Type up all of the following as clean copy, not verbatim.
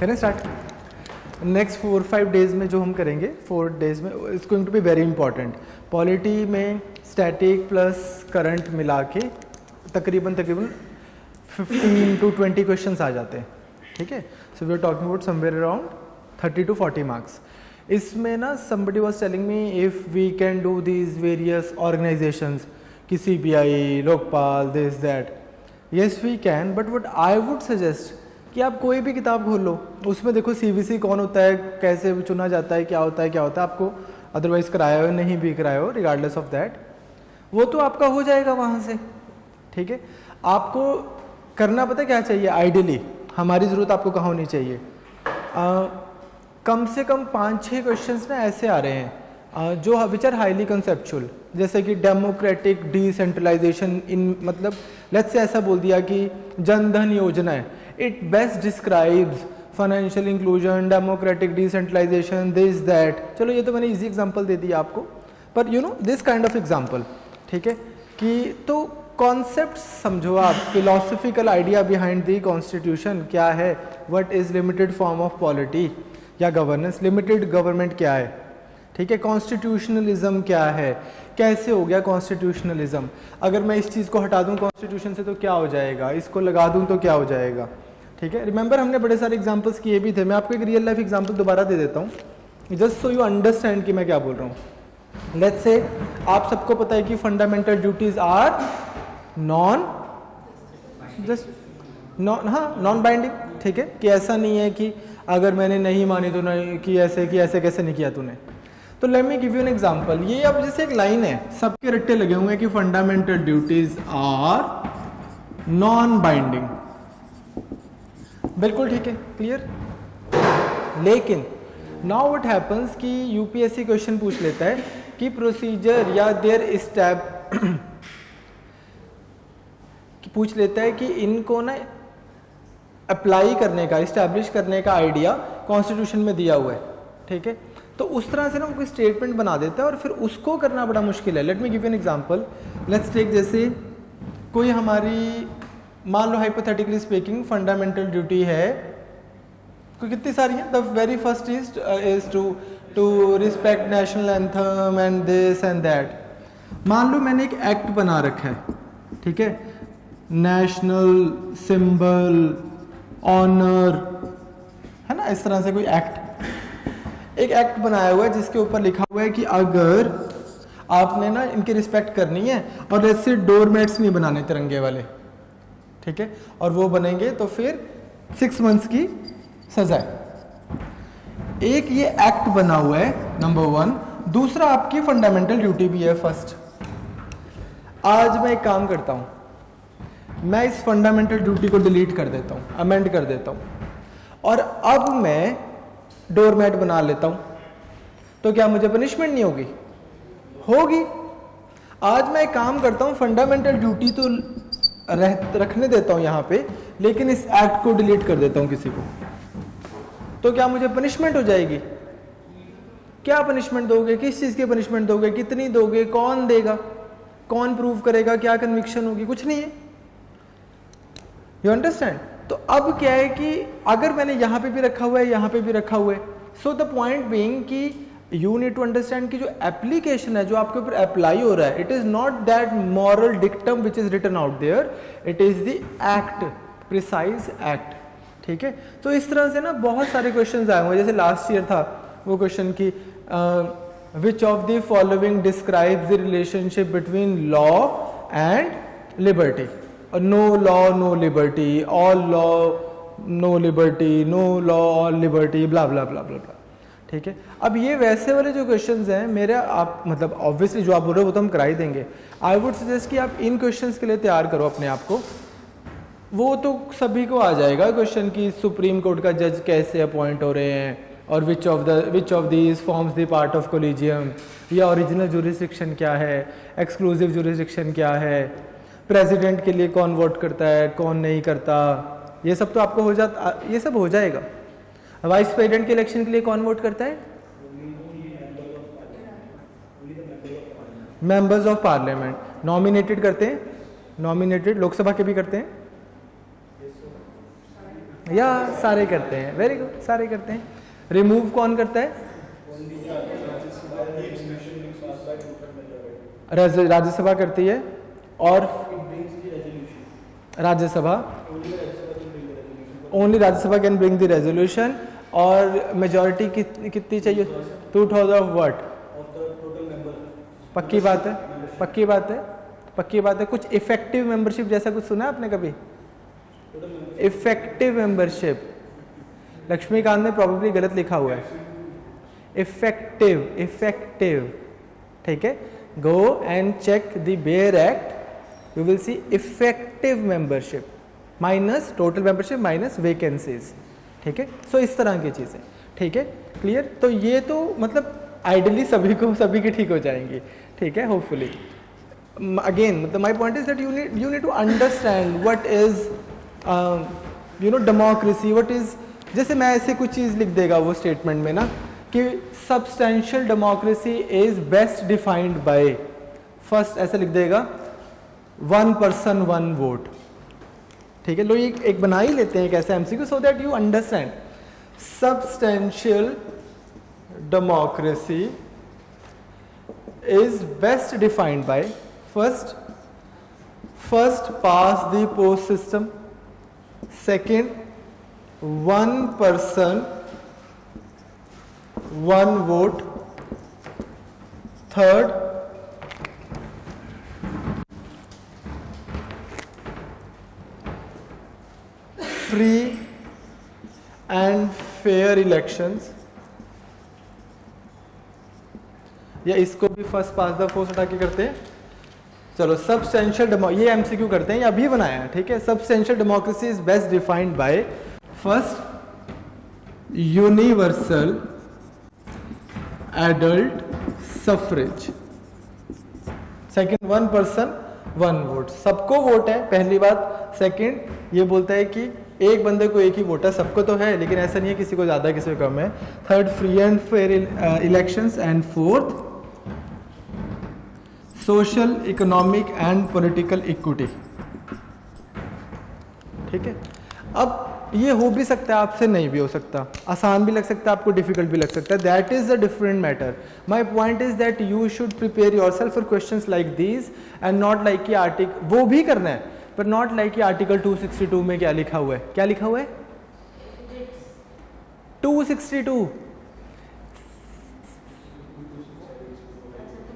करें start. Next 4-5 days में जो हम करेंगे, 4 डेज में it's going to be very important. Polity में स्टैटिक प्लस करंट मिला के तकरीबन 15 to 20 क्वेश्चंस आ जाते हैं, ठीक है। So we are talking about somewhere around 30 to 40 marks. इसमें ना somebody was telling me if we can do these various organizations कि CBI, Lokpal, this that, yes we can, but what I would suggest कि आप कोई भी किताब खोल लो, उसमें देखो CVC कौन होता है, कैसे चुना जाता है, क्या होता है आपको अदरवाइज कराया हो नहीं भी कराया हो, रिगार्डलेस ऑफ दैट, वो तो आपका हो जाएगा वहाँ से, ठीक है। आपको करना पता क्या चाहिए, आइडियली हमारी ज़रूरत आपको कहाँ होनी चाहिए, कम से कम 5-6 क्वेश्चंस ना ऐसे आ रहे हैं जो विच आर हाईली कंसेप्चुअल, जैसे कि डेमोक्रेटिक डिसेंट्रलाइजेशन इन, मतलब लेट्स से ऐसा बोल दिया कि जन धन योजना है, it best describes financial inclusion, democratic decentralisation, this that. चलो ये तो मैंने इजी एग्जांपल दे दिया आपको, पर you know this kind of example, ठीक है। कि तो कॉन्सेप्ट समझो आप, philosophical idea behind the constitution क्या है, what is limited form of polity या गवर्नेंस, लिमिटेड गवर्नमेंट क्या है, ठीक है। कॉन्स्टिट्यूशनलिज्म क्या है, कैसे हो गया कॉन्स्टिट्यूशनलिज्म, अगर मैं इस चीज़ को हटा दूं कॉन्स्टिट्यूशन से तो क्या हो जाएगा, इसको लगा दूं तो क्या हो जाएगा, ठीक है। रिमेंबर हमने बड़े सारे एग्जांपल्स किए भी थे, मैं आपको एक रियल लाइफ एग्जांपल दोबारा दे देता हूँ जस्ट सो यू अंडरस्टैंड कि मैं क्या बोल रहा हूँ। लेट्स से आप सबको पता है कि fundamental duties are non binding, ठीक है, कि ऐसा नहीं है कि अगर मैंने नहीं मानी तो नहीं कि ऐसे कैसे नहीं किया तूने। तो late me give you an example. ये अब जैसे एक लाइन है, सबके रट्टे लगे हुए हैं कि fundamental duties are non binding, बिल्कुल ठीक है, क्लियर। लेकिन नाउ व्हाट हैपेंस कि यूपीएससी क्वेश्चन पूछ लेता है कि प्रोसीजर या देयर स्टेप पूछ लेता है कि इनको ना अप्लाई करने का, इस्टेब्लिश करने का आइडिया कॉन्स्टिट्यूशन में दिया हुआ है, ठीक है। तो उस तरह से ना कोई स्टेटमेंट बना देता है और फिर उसको करना बड़ा मुश्किल है। Let me give you an example. Let's take जैसे कोई हमारी, मान लो हाइपोथेटिकली स्पीकिंग फंडामेंटल ड्यूटी है, कोई कितनी सारी है, the very first is to respect national anthem and this and that. मान लो मैंने एक एक्ट बना रखा है, ठीक है, नेशनल सिंबल ऑनर, है ना, इस तरह से कोई एक्ट, एक एक्ट बनाया हुआ है जिसके ऊपर लिखा हुआ है कि अगर आपने ना इनकी रिस्पेक्ट करनी है और ऐसे डोरमेट्स नहीं बनाने तिरंगे वाले, ठीक है, और वो बनेंगे तो फिर 6 मंथ्स की सजा है। एक ये एक्ट बना हुआ है नंबर 1, दूसरा आपकी फंडामेंटल ड्यूटी भी है फर्स्ट। आज मैं एक काम करता हूं, मैं इस फंडामेंटल ड्यूटी को डिलीट कर देता हूं, अमेंड कर देता हूं और अब मैं डोरमैट बना लेता हूं, तो क्या मुझे पनिशमेंट नहीं होगी? होगी। आज मैं एक काम करता हूं, फंडामेंटल ड्यूटी तो रखने देता हूं यहां पे, लेकिन इस एक्ट को डिलीट कर देता हूं किसी को, तो क्या मुझे पनिशमेंट हो जाएगी? क्या पनिशमेंट दोगे, किस चीज की पनिशमेंट दोगे, कितनी दोगे, कौन देगा, कौन प्रूव करेगा, क्या कन्विक्शन होगी, कुछ नहीं है। You understand? तो अब क्या है कि अगर मैंने यहां पे भी रखा हुआ है, यहां पे भी रखा हुआ है, सो द पॉइंट बीइंग कि यू नीड टू अंडरस्टैंड कि जो एप्लीकेशन है, जो आपके ऊपर अप्लाई हो रहा है, it is not that moral dictum which is written out there, it is the act, precise act, ठीक है। तो इस तरह से ना बहुत सारे क्वेश्चंस आए हुए, जैसे लास्ट ईयर था वो क्वेश्चन की which of the following describes the relationship between law and liberty, no law no liberty, all law no liberty, no law all liberty, blah blah blah blah blah, ठीक है। अब ये वैसे वाले जो क्वेश्चंस हैं मेरे, आप मतलब ऑब्वियसली जो आप बोल रहे हो वो तो हम करा ही देंगे। आई वुड सजेस्ट कि आप इन क्वेश्चंस के लिए तैयार करो अपने आप को, वो तो सभी को आ जाएगा क्वेश्चन की सुप्रीम कोर्ट का जज कैसे अपॉइंट हो रहे हैं, और which of these forms the part of collegium, या ओरिजिनल जुरिस्डिक्शन क्या है, एक्सक्लूसिव जुरिस्डिक्शन क्या है, प्रेसिडेंट के लिए कौन वोट करता है, कौन नहीं करता, ये सब तो आपको हो जाता, ये सब हो जाएगा। वाइस प्रेसिडेंट के इलेक्शन के लिए कौन वोट करता है? मेंबर्स ऑफ पार्लियामेंट नॉमिनेटेड करते हैं, नॉमिनेटेड लोकसभा के भी करते हैं, या सारे करते हैं, वेरी गुड, सारे करते हैं। रिमूव कौन करता है? राज्यसभा करती है, और Rajya Sabha only Rajya Sabha can bring the resolution, और मेजॉरिटी कितनी चाहिए? 2/3 ऑफ व्हाट? पक्की बात है, पक्की बात है, पक्की बात है। कुछ इफेक्टिव मेंबरशिप जैसा कुछ सुना आपने कभी? इफेक्टिव मेंबरशिप, लक्ष्मीकांत में प्रॉब्लली गलत लिखा हुआ है, इफेक्टिव, इफेक्टिव, ठीक है। Go and check the bare act, you will see effective membership minus total membership minus vacancies, ठीक है। सो इस तरह की चीजें, ठीक है, क्लियर। तो ये तो मतलब आइडियली सभी की ठीक हो जाएंगी, ठीक है, hopefully. Again my point is that you need to understand what is democracy, what is, जैसे मैं ऐसे कुछ चीज लिख देगा वो स्टेटमेंट में ना कि substantial democracy is best defined by, first ऐसे लिख देगा 1 person 1 vote, ठीक है। लो ये एक बना ही लेते हैं कैसे MCQ, so that you understand. Substantial democracy is best defined by first past the post system, second 1 person 1 vote, third free and fair elections, या इसको भी फर्स्ट पास द पोस्ट हटा के करते हैं। चलो सब्सटेंशियल ये एमसीक्यू करते हैं, ये अभी बनाया है, ठीक है। Substantial democracy is best defined by first universal adult suffrage, second 1 person 1 vote, सबको वोट है पहली बात। सेकंड ये बोलता है कि एक बंदे को एक ही वोट है, सबको तो है लेकिन ऐसा नहीं है किसी को ज्यादा किसी को कम है। Third free and fair elections, and fourth social economic and political equity, ठीक है। अब ये हो भी सकता है आपसे, नहीं भी हो सकता, आसान भी लग सकता है आपको, डिफिकल्ट भी लग सकता है, that is a different matter. My point is that you should prepare yourself for questions like these and not like कि आर्टिकल वो भी करना है, पर नॉट लाइक कि आर्टिकल 262 में क्या लिखा हुआ है, क्या लिखा हुआ है 262,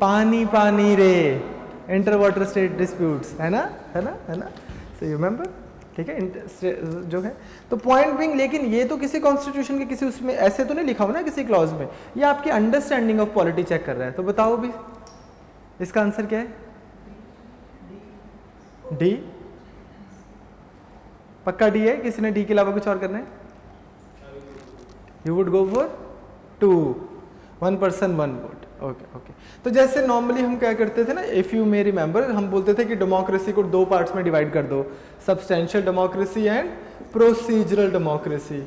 पानी पानी रे, इंटर वाटर स्टेट डिस्प्यूट्स, है ना, है ना, है ना, सो यू रिमेंबर, ठीक है, जो है। तो पॉइंट बिंग, लेकिन ये तो किसी कॉन्स्टिट्यूशन के किसी उसमें ऐसे तो नहीं लिखा हुआ ना किसी क्लॉज में, ये आपकी अंडरस्टैंडिंग ऑफ पॉलिटी चेक कर रहा है। तो बताओ भी इसका आंसर क्या है? डी, पक्का डी है? किसी ने डी के अलावा कुछ और करना है? You would go for 2 1 person 1 vote, okay okay. तो जैसे नॉर्मली हम क्या करते थे ना, इफ यू मे रिमेंबर, हम बोलते थे कि डेमोक्रेसी को 2 पार्ट्स में डिवाइड कर दो, substantial democracy and procedural democracy.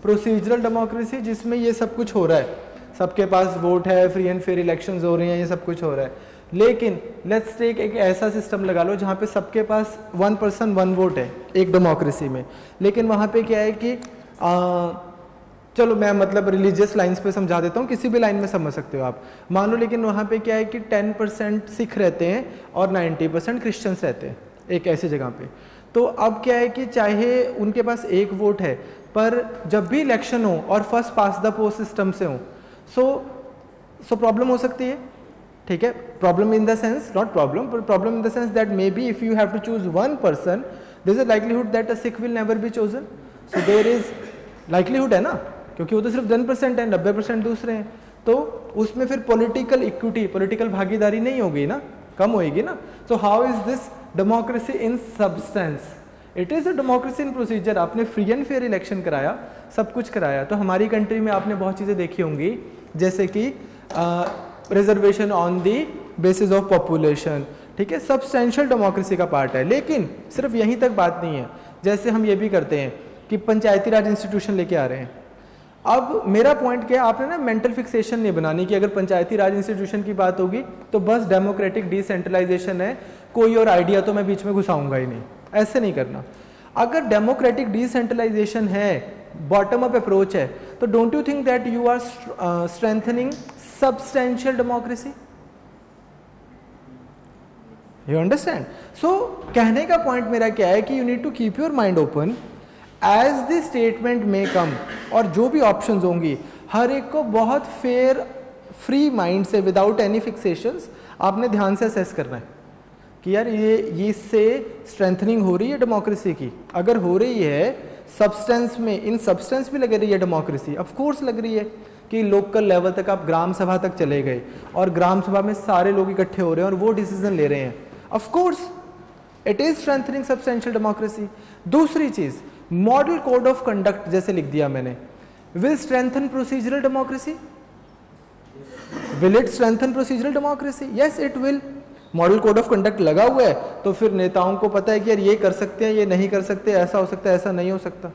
Procedural democracy जिसमें ये सब कुछ हो रहा है, सबके पास वोट है, फ्री एंड फेयर इलेक्शंस हो रही हैं, ये सब कुछ हो रहा है। लेकिन लेट्स टेक एक ऐसा सिस्टम लगा लो जहाँ पे सबके पास 1 person 1 vote है एक डेमोक्रेसी में, लेकिन वहाँ पे क्या है कि चलो मैं मतलब रिलीजियस लाइंस पे समझा देता हूँ, किसी भी लाइन में समझ सकते हो आप, मान लो। लेकिन वहाँ पे क्या है कि 10% सिख रहते हैं और 90% क्रिश्चियंस रहते हैं एक ऐसी जगह पे। तो अब क्या है कि चाहे उनके पास एक वोट है, पर जब भी इलेक्शन हो और first past the post system से हो, सो प्रॉब्लम हो सकती है, ठीक है। Problem in the sense, not problem, but problem in the sense that maybe if you have to choose 1 person, there is a likelihood that a Sikh will never be chosen. So there is likelihood है ना, क्योंकि वो तो सिर्फ 10% है, 90% दूसरे हैं, तो उसमें फिर पॉलिटिकल इक्विटी, पॉलिटिकल भागीदारी नहीं होगी ना, कम होगी ना। So how is this democracy in substance? It is a democracy in procedure. आपने फ्री एंड फेयर इलेक्शन कराया, सब कुछ कराया। तो हमारी कंट्री में आपने बहुत चीजें देखी होंगी, जैसे कि reservation on the basis of population, ठीक है, सब्सटेंशियल डेमोक्रेसी का पार्ट है। लेकिन सिर्फ यहीं तक बात नहीं है, जैसे हम ये भी करते हैं कि पंचायती राज इंस्टीट्यूशन लेके आ रहे हैं। अब मेरा पॉइंट क्या है, आपने ना मेंटल फिक्सेशन नहीं बनानी कि अगर पंचायती राज इंस्टीट्यूशन की बात होगी तो बस डेमोक्रेटिक डिसेंट्रलाइजेशन है, कोई और आइडिया तो मैं बीच में घुसाऊंगा ही नहीं, ऐसे नहीं करना। अगर डेमोक्रेटिक डिसेंट्रलाइजेशन है, बॉटम अप अप्रोच है, तो don't you think that you are strengthening substantial democracy? You understand? So कहने का पॉइंट मेरा क्या है कि you need to keep your mind open as the statement में कम, और जो भी ऑप्शंस होंगी हर एक को बहुत फेयर फ्री माइंड से, विदाउट एनी फिक्सेशंस, आपने ध्यान से असेस करना है कि यार ये इससे स्ट्रेंथनिंग हो रही है डेमोक्रेसी की। अगर हो रही है सब्सटेंस में, इन सब्सटेंस भी लग रही है डेमोक्रेसी, ऑफ कोर्स लग रही है कि लोकल लेवल तक आप ग्राम सभा तक चले गए और ग्राम सभा में सारे लोग इकट्ठे हो रहे हैं और वो डिसीजन ले रहे हैं, of course it is strengthening substantial democracy. दूसरी चीज, मॉडल कोड ऑफ कंडक्ट जैसे लिख दिया मैंने, will strengthen procedural democracy? Will it strengthen procedural democracy? Yes it will. Model code of conduct लगा हुआ है तो फिर नेताओं को पता है कि यार ये कर सकते हैं, ये नहीं कर सकते, ऐसा हो सकता है, ऐसा नहीं हो सकता,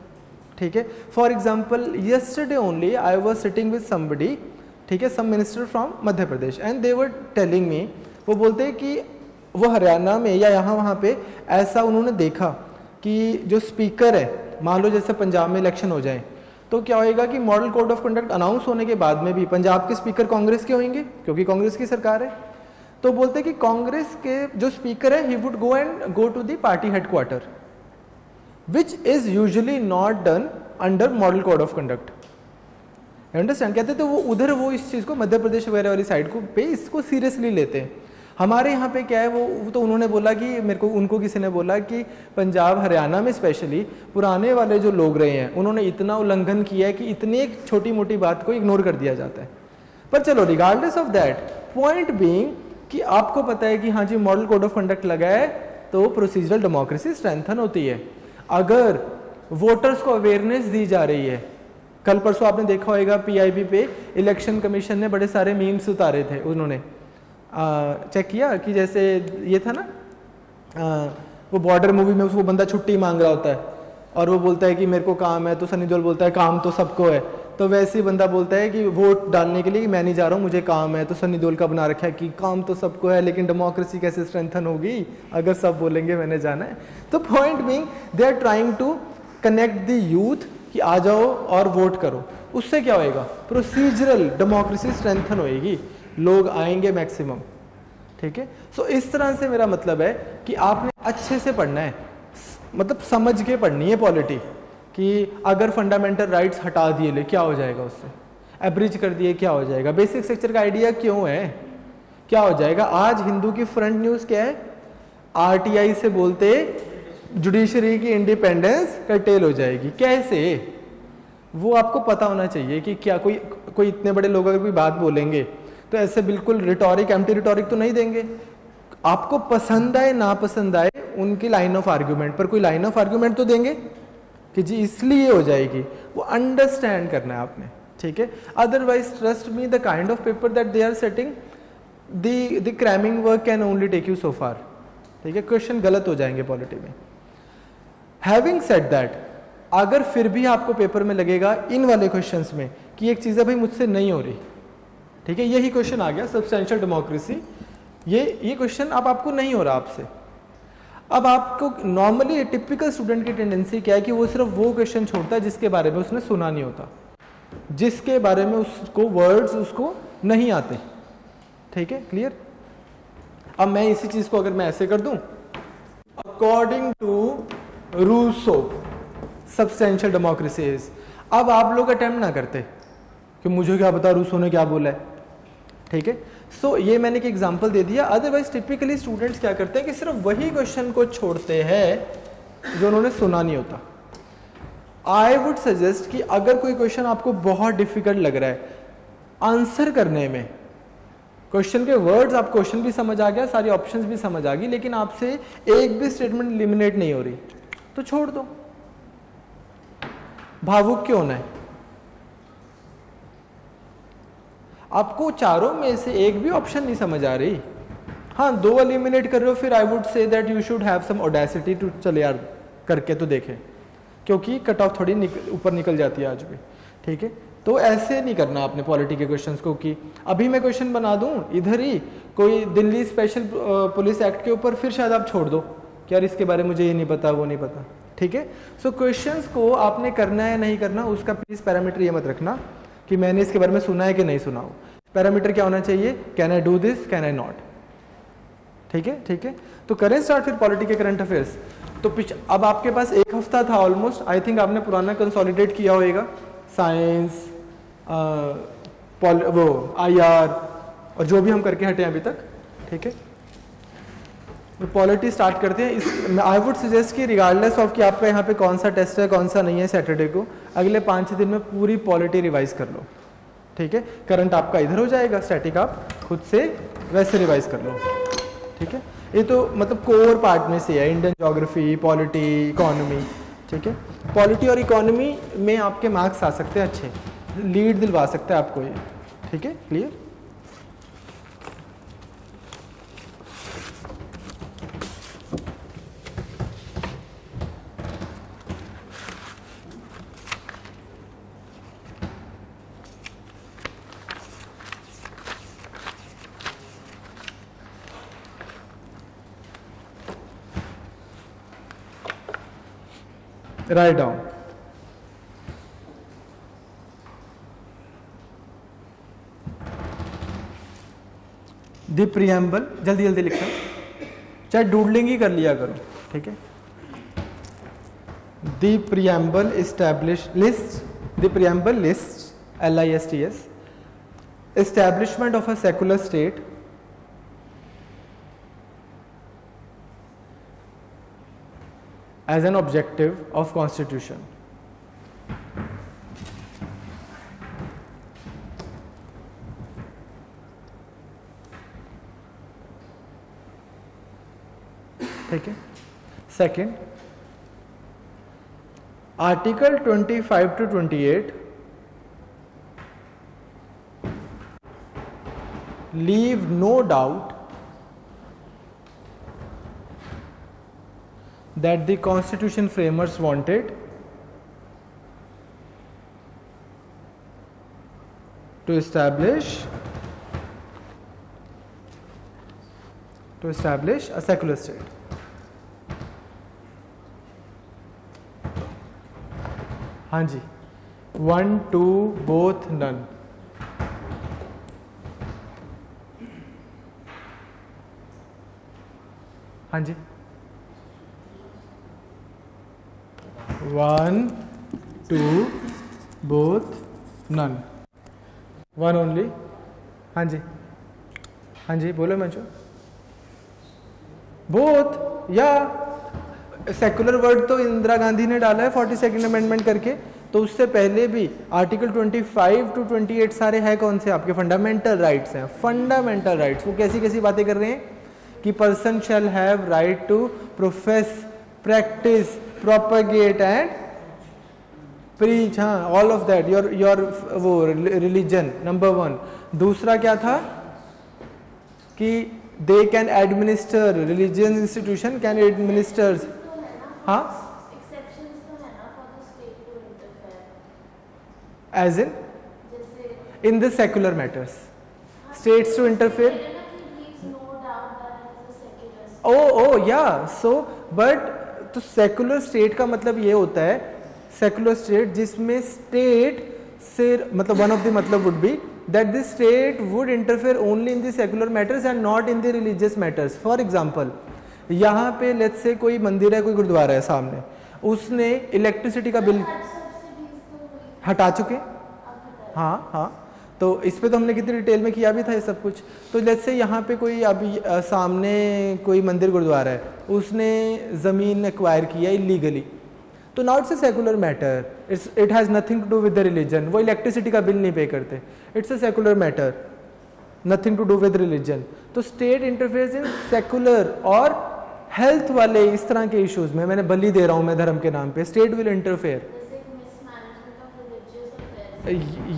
ठीक है। For example yesterday only I was sitting with somebody, ठीक है, some minister from Madhya Pradesh, and they were telling me, वो बोलते हैं कि वो हरियाणा में या यहाँ वहाँ पे ऐसा उन्होंने देखा कि जो स्पीकर है, मान लो जैसे पंजाब में इलेक्शन हो जाए तो क्या होएगा कि model code of conduct announce होने के बाद में भी पंजाब के स्पीकर कांग्रेस के होंगे क्योंकि कांग्रेस की सरकार है। तो बोलते हैं कि कांग्रेस के जो स्पीकर है, he would go to the party headquarter, which is usually not done under model code of conduct. Understand? कहते तो वो उधर वो इस चीज़ को, मध्य प्रदेश वगैरह वाली साइड को पे इसको सीरियसली लेते हैं। हमारे यहाँ पे क्या है, वो तो उन्होंने बोला कि मेरे को, उनको किसी ने बोला कि पंजाब हरियाणा में स्पेशली पुराने वाले जो लोग रहे हैं उन्होंने इतना उल्लंघन किया है कि इतनी एक छोटी मोटी बात को इग्नोर कर दिया जाता है। पर चलो regardless of that, point being कि आपको पता है कि हाँ जी मॉडल कोड ऑफ कंडक्ट लगा है तो प्रोसीजरल डेमोक्रेसी स्ट्रेंथन होती है। अगर वोटर्स को अवेयरनेस दी जा रही है, कल परसों आपने देखा होगा पीआईबी पे इलेक्शन कमीशन ने बड़े सारे मीम्स उतारे थे, उन्होंने चेक किया कि जैसे ये था ना, वो बॉर्डर मूवी में वो बंदा छुट्टी मांग रहा होता है और वो बोलता है कि मेरे को काम है, तो सनी देओल बोलता है काम तो सबको है, तो वैसे ही बंदा बोलता है कि वोट डालने के लिए कि मैं नहीं जा रहा हूँ, मुझे काम है, तो सनी देओल का बना रखा है कि काम तो सबको है, लेकिन डेमोक्रेसी कैसे स्ट्रेंथन होगी अगर सब बोलेंगे मैंने जाना है। तो point being they are trying to connect the youth कि आ जाओ और वोट करो। उससे क्या होएगा, प्रोसीजरल डेमोक्रेसी स्ट्रेंथन होएगी, लोग आएंगे मैक्सिमम, ठीक है। सो इस तरह से मेरा मतलब है कि आपने अच्छे से पढ़ना है, मतलब समझ के पढ़नी है पॉलिटी, कि अगर फंडामेंटल राइट्स हटा दिए ले क्या हो जाएगा, उससे एब्रिज कर दिए क्या हो जाएगा, बेसिक स्ट्रक्चर का आइडिया क्यों है, क्या हो जाएगा। आज हिंदू की फ्रंट न्यूज क्या है, आरटीआई से बोलते जुडिशरी की इंडिपेंडेंस कर्टेल हो जाएगी, कैसे, वो आपको पता होना चाहिए कि क्या कोई इतने बड़े लोग अगर कोई बात बोलेंगे तो ऐसे बिल्कुल रिटोरिक, एम्प्टी रिटोरिक तो नहीं देंगे। आपको पसंद आए ना पसंद आए उनकी लाइन ऑफ आर्ग्यूमेंट पर कोई लाइन ऑफ आर्ग्यूमेंट तो देंगे कि जी इसलिए हो जाएगी, वो अंडरस्टैंड करना है आपने, ठीक है। Otherwise trust me, the kind of paper that they are setting, the cramming work can only take you so far, ठीक है, क्वेश्चन गलत हो जाएंगे पॉलिटी में। हैविंग सेड दैट, अगर फिर भी आपको पेपर में लगेगा इन वाले क्वेश्चंस में कि एक चीज़ है भाई मुझसे नहीं हो रही, ठीक है, यही क्वेश्चन आ गया सब्सटेंशियल डेमोक्रेसी, ये क्वेश्चन अब आपको नहीं हो रहा आपसे। अब आपको नॉर्मली टिपिकल स्टूडेंट की टेंडेंसी क्या है कि वो सिर्फ वो क्वेश्चन छोड़ता है जिसके बारे में उसने सुना नहीं होता, जिसके बारे में उसको वर्ड्स उसको नहीं आते, ठीक है, क्लियर। अब मैं इसी चीज को अगर मैं ऐसे कर दूं, according to Rousseau substantial democracy is, अब आप लोग अटेम्प्ट ना करते कि मुझे क्या पता रूसो ने क्या बोला है, ठीक है। सो ये मैंने एक एग्जांपल दे दिया। अदरवाइज टिपिकली स्टूडेंट्स क्या करते हैं कि सिर्फ वही क्वेश्चन को छोड़ते हैं जो उन्होंने सुना नहीं होता। आई वुड सजेस्ट कि अगर कोई क्वेश्चन आपको बहुत डिफिकल्ट लग रहा है आंसर करने में, क्वेश्चन के वर्ड्स, आप क्वेश्चन भी समझ आ गया, सारी ऑप्शंस भी समझ आ गई, लेकिन आपसे एक भी स्टेटमेंट एलिमिनेट नहीं हो रही, तो छोड़ दो, भावुक क्यों होना है। आपको चारों में से एक भी ऑप्शन नहीं समझ आ रही, हाँ दो एलिमिनेट कर रहे हो, फिर I would say that you should have some audacity to, चले यार करके तो देखें, क्योंकि कट ऑफ थोड़ी ऊपर निकल जाती है आज भी, ठीक है। तो ऐसे नहीं करना आपने पॉलिटी के क्वेश्चंस को कि अभी मैं क्वेश्चन बना दूं इधर ही कोई दिल्ली स्पेशल पुलिस एक्ट के ऊपर, फिर शायद आप छोड़ दो कि यार इसके बारे में मुझे ये नहीं पता वो नहीं पता, ठीक है। सो क्वेश्चंस को आपने करना है नहीं करना उसका प्लीज पैरामीटर ये मत रखना कि मैंने इसके बारे में सुना है कि नहीं सुना हो। पैरामीटर क्या होना चाहिए, can I do this, can I not. ठीक है, ठीक है। तो करें स्टार्ट फिर पॉलिटी के करंट अफेयर्स। तो अब आपके पास एक हफ्ता था ऑलमोस्ट, आई थिंक आपने पुराना कंसोलिडेट किया होगा, साइंस, वो IR और जो भी हम करके हटे अभी तक। ठीक है, तो पॉलिटी स्टार्ट करते हैं। इस आई वुड सजेस्ट कि रिगार्डलेस ऑफ कि आपका यहाँ पे कौन सा टेस्ट है कौन सा नहीं है सैटरडे को, अगले 5-6 दिन में पूरी पॉलिटी रिवाइज कर लो। ठीक है, करंट आपका इधर हो जाएगा, स्टैटिक आप खुद से वैसे रिवाइज कर लो। ठीक है, ये तो मतलब कोर पार्ट में से है, इंडियन ज्योग्राफी, पॉलिटी, इकोनॉमी। ठीक है, पॉलिटी और इकोनॉमी में आपके मार्क्स आ सकते हैं अच्छे, लीड दिलवा सकते हैं आपको ये। ठीक है, clear. Write down. The preamble, जल्दी जल्दी लिखना, चाहे डूडलिंग ही कर लिया करो। ठीक है, The preamble lists LISTS establishment of a secular state as an objective of constitution. ठीक है, second, article 25 to 28 leave no doubt that the constitution framers wanted to establish a secular state. हाँ जी, 1, 2, both, none. हाँ जी, 1, 2, both, none. 1 only. हाँ जी, हाँ जी, बोलो Manju. Both या सेकुलर वर्ड तो इंदिरा गांधी ने डाला है 42nd अमेंडमेंट करके, तो उससे पहले भी आर्टिकल 25 to 28 सारे है कौन से आपके फंडामेंटल राइट्स हैं। फंडामेंटल राइट्स वो कैसी कैसी बातें कर रहे हैं कि person shall have right to profess, practice, propagate and preach, हाँ, ऑल ऑफ दैट, योर वो रिलीजन, नंबर 1। दूसरा क्या था कि they can administer, religious institution can administer, हाँ, as in the secular matters, states to interfere. Oh yeah, so but तो secular state का मतलब ये होता है, सेकुलर स्टेट जिसमें स्टेट से मतलब वन ऑफ द मतलब would be that the state would interfere only in the secular matters and not in the religious matters. For example, यहाँ पे लेट्स से कोई मंदिर है, कोई गुरुद्वारा है सामने, उसने इलेक्ट्रिसिटी का बिल हटा चुके, हाँ हाँ, तो इस पे तो हमने कितनी डिटेल में किया भी था ये सब कुछ। तो लेट्स से यहाँ पे कोई अभी सामने कोई मंदिर गुरुद्वारा है, उसने ज़मीन एक्वायर किया इलीगली, तो now it's a secular matter, it has nothing to do with the religion. वो इलेक्ट्रिसिटी का बिल नहीं पे करते, it's a secular matter, nothing to do with religion. तो स्टेट इंटरफेयर्स इन सेकुलर और health वाले इस तरह के इश्यूज में, मैंने बलि दे रहा हूँ मैं धर्म के नाम पे, स्टेट विल इंटरफेयर,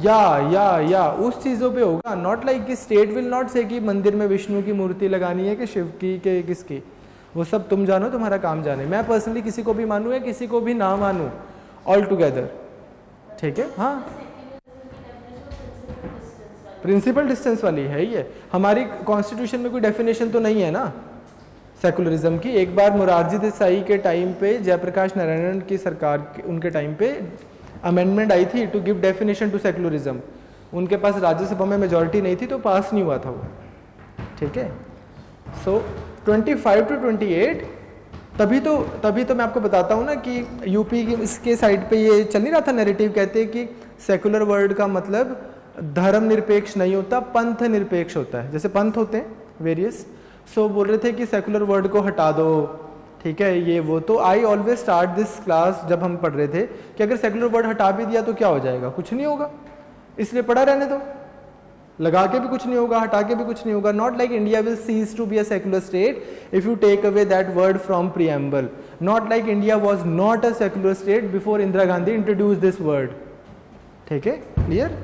या उस चीज़ों पे होगा। नॉट लाइक कि स्टेट विल नॉट से कि मंदिर में विष्णु की मूर्ति लगानी है कि शिव की के किसकी, वो सब तुम जानो, तुम्हारा काम जाने। मैं पर्सनली किसी को भी मानूँ या किसी को भी ना मानूँ, ऑल टुगेदर, ठीक है। हाँ, प्रिंसिपल डिस्टेंस वाली है ये, हमारी कॉन्स्टिट्यूशन में कोई डेफिनेशन तो नहीं है ना, सेकुलरिज्म की। एक बार मोरारजी देसाई के टाइम पे, जयप्रकाश नारायण की सरकार उनके टाइम पे अमेंडमेंट आई थी to give definition to secularism. उनके पास राज्यसभा में मेजॉरिटी नहीं थी तो पास नहीं हुआ था वो, ठीक है। सो 25 to 28, तभी तो मैं आपको बताता हूँ ना कि यूपी की इसके साइड पे ये चल नहीं रहा था नैरेटिव, कहते हैं कि सेकुलर वर्ड का मतलब धर्म निरपेक्ष नहीं होता, पंथ निरपेक्ष होता है। जैसे पंथ होते हैं वेरियस, सो बोल रहे थे कि सेकुलर वर्ड को हटा दो, ठीक है, ये वो। तो I always start this class जब हम पढ़ रहे थे कि अगर सेकुलर वर्ड हटा भी दिया तो क्या हो जाएगा, कुछ नहीं होगा, इसलिए पढ़ा रहने दो, लगा के भी कुछ नहीं होगा, हटा के भी कुछ नहीं होगा। Not like India will cease to be a secular state if you take away that word from preamble. Not like India was not a secular state before Indira Gandhi introduce this word, ठीक है, क्लियर,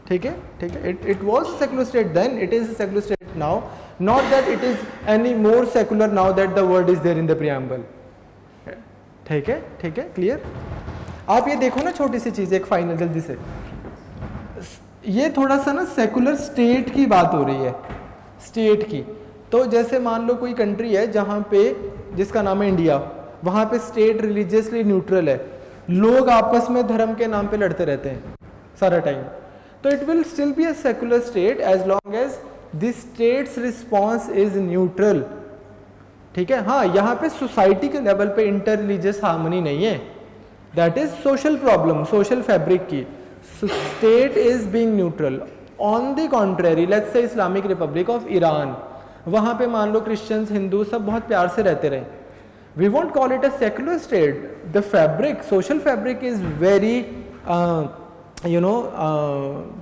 ठीक है, ठीक है। It was secular state then, it is secular state now, not that it is any more secular now that the word is there in the preamble, ठीक है, ठीक है, क्लियर। आप ये देखो ना छोटी सी चीज, एक फाइनल जल्दी से, ये थोड़ा सा ना सेकुलर स्टेट की बात हो रही है, स्टेट की। तो जैसे मान लो कोई कंट्री है जहाँ पे, जिसका नाम है इंडिया, वहाँ पे स्टेट रिलीजियसली न्यूट्रल है, लोग आपस में धर्म के नाम पे लड़ते रहते हैं सारा टाइम, तो it will still be a secular state as long as the state's response is neutral, ठीक है। हाँ, यहाँ पे सोसाइटी के लेवल पे इंटर रिलीजियस हार्मनी नहीं है, that is social problem, social fabric की। State is being neutral. On the contrary, let's say Islamic Republic of Iran, वहां पे मान लो क्रिश्चियंस, हिंदू सब बहुत प्यार से रहते रहे, we won't call it a secular state. The fabric, social fabric is very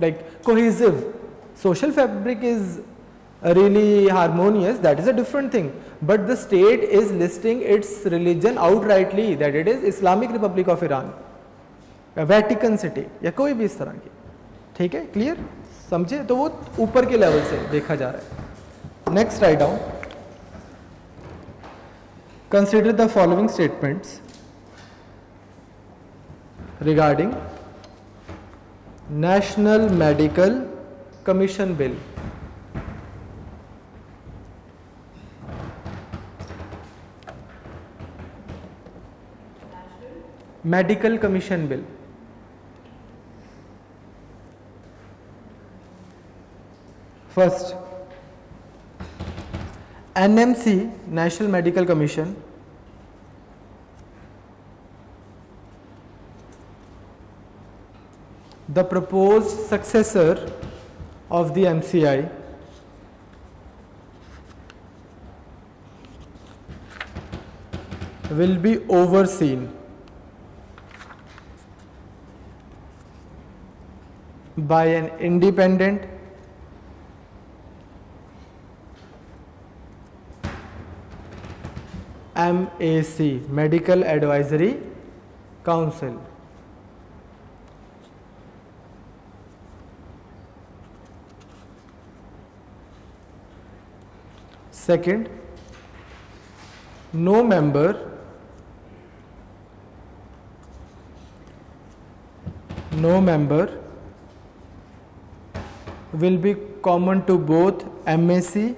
like cohesive, social fabric is really harmonious, that is a different thing, but the state is listing its religion outrightly that it is Islamic Republic of Iran, Vatican City या कोई भी इस तरह की, ठीक है, clear, समझे। तो वो ऊपर के लेवल से देखा जा रहा है। Next write down, consider the following statements regarding national medical commission bill. Medical commission bill, first, NMC national medical commission the proposed successor of the MCI will be overseen by an independent MAC, Medical Advisory Council. Second, no member will be common to both MAC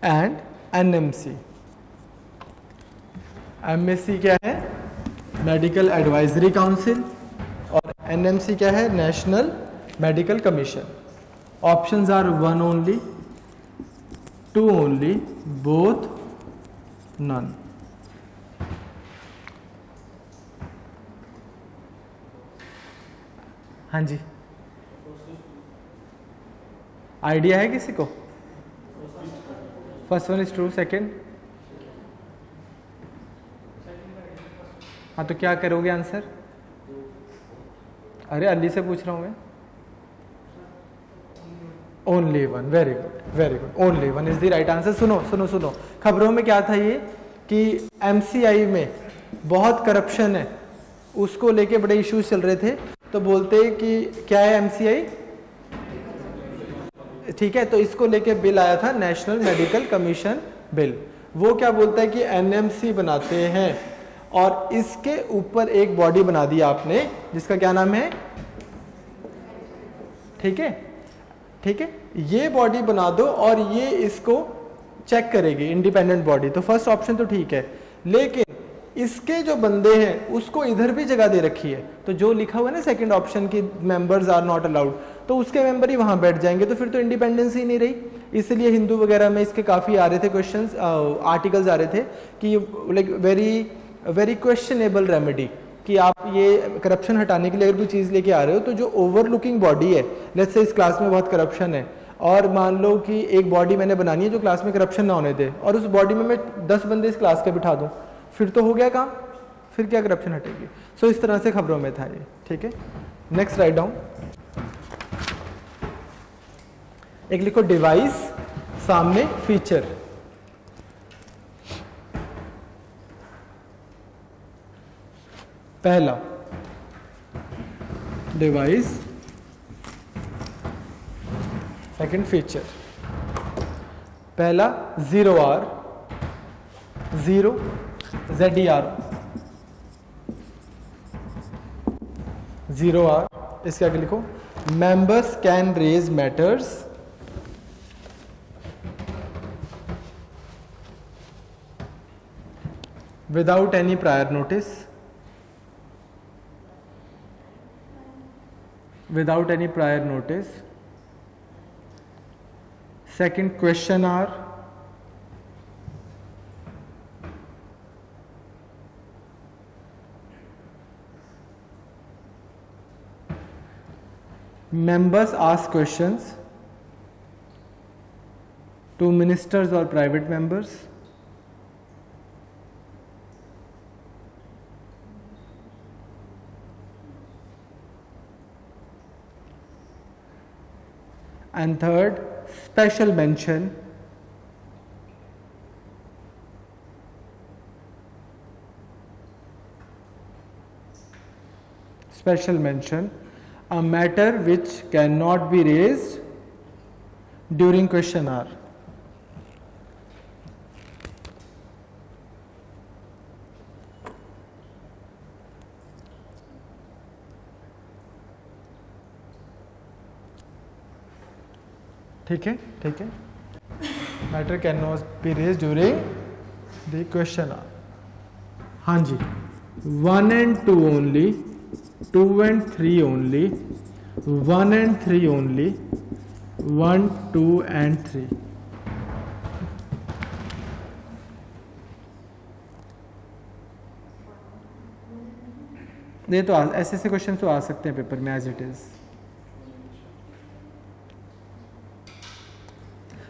and NMC. MAC क्या है? Medical advisory council, और NMC क्या है? National medical commission. Options are 1 only, 2 only, both, none. हाँ जी, idea है किसी को? First one is true, second? हाँ, तो क्या करोगे आंसर? अरे अली से पूछ रहा हूँ मैं। Only one, very good very good, only one is the right answer. सुनो सुनो सुनो, खबरों में क्या था ये कि एमसीआई में बहुत करप्शन है, उसको लेके बड़े इश्यूज चल रहे थे, तो बोलते कि क्या है एमसीआई, ठीक है, तो इसको लेके बिल आया था, नेशनल मेडिकल कमीशन बिल। वो क्या बोलता है कि एनएमसी बनाते हैं, और इसके ऊपर एक बॉडी बना दी आपने जिसका क्या नाम है? ठीक है, ठीक है, ये बॉडी बना दो और ये इसको चेक करेगी, इंडिपेंडेंट बॉडी। तो फर्स्ट ऑप्शन तो ठीक है, लेकिन इसके जो बंदे हैं उसको इधर भी जगह दे रखी है, तो जो लिखा हुआ है ना सेकंड ऑप्शन की मेंबर्स आर नॉट अलाउड, तो उसके मेंबर ही वहां बैठ जाएंगे, तो फिर तो इंडिपेंडेंस ही नहीं रही। इसलिए हिंदू वगैरह में इसके काफ़ी आ रहे थे क्वेश्चंस, आर्टिकल्स आ रहे थे कि लाइक वेरी क्वेश्चनेबल रेमेडी, कि आप ये करप्शन हटाने के लिए अगर कोई चीज़ लेके आ रहे हो, तो जो ओवरलुकिंग बॉडी है, लेट्स से इस क्लास में बहुत करप्शन है, और मान लो कि एक बॉडी मैंने बनानी है जो क्लास में करप्शन ना होने दे, और उस बॉडी में मैं 10 बंदे इस क्लास के बिठा दूं, फिर तो हो गया काम, फिर क्या करप्शन हटेगी। सो इस तरह से खबरों में था ये, ठीक है। नेक्स्ट राइट डाउन, एक लिखो डिवाइस, सामने फीचर। पहला डिवाइस, सेकंड फीचर। पहला 0R, 0 ZER, 0R, इसके आगे लिखो members can raise matters without any prior notice, without any prior notice. Second question are members ask questions to ministers or private members. And third, special mention a matter which cannot be raised during question hour. ठीक है, ठीक है, matter can not be raise during the question hour. हाँ जी, 1 and 2 only, 2 and 3 only, 1 and 3 only, 1, 2 and 3। ये तो ऐसे ऐसे क्वेश्चन तो आ सकते हैं पेपर में एज इट इज।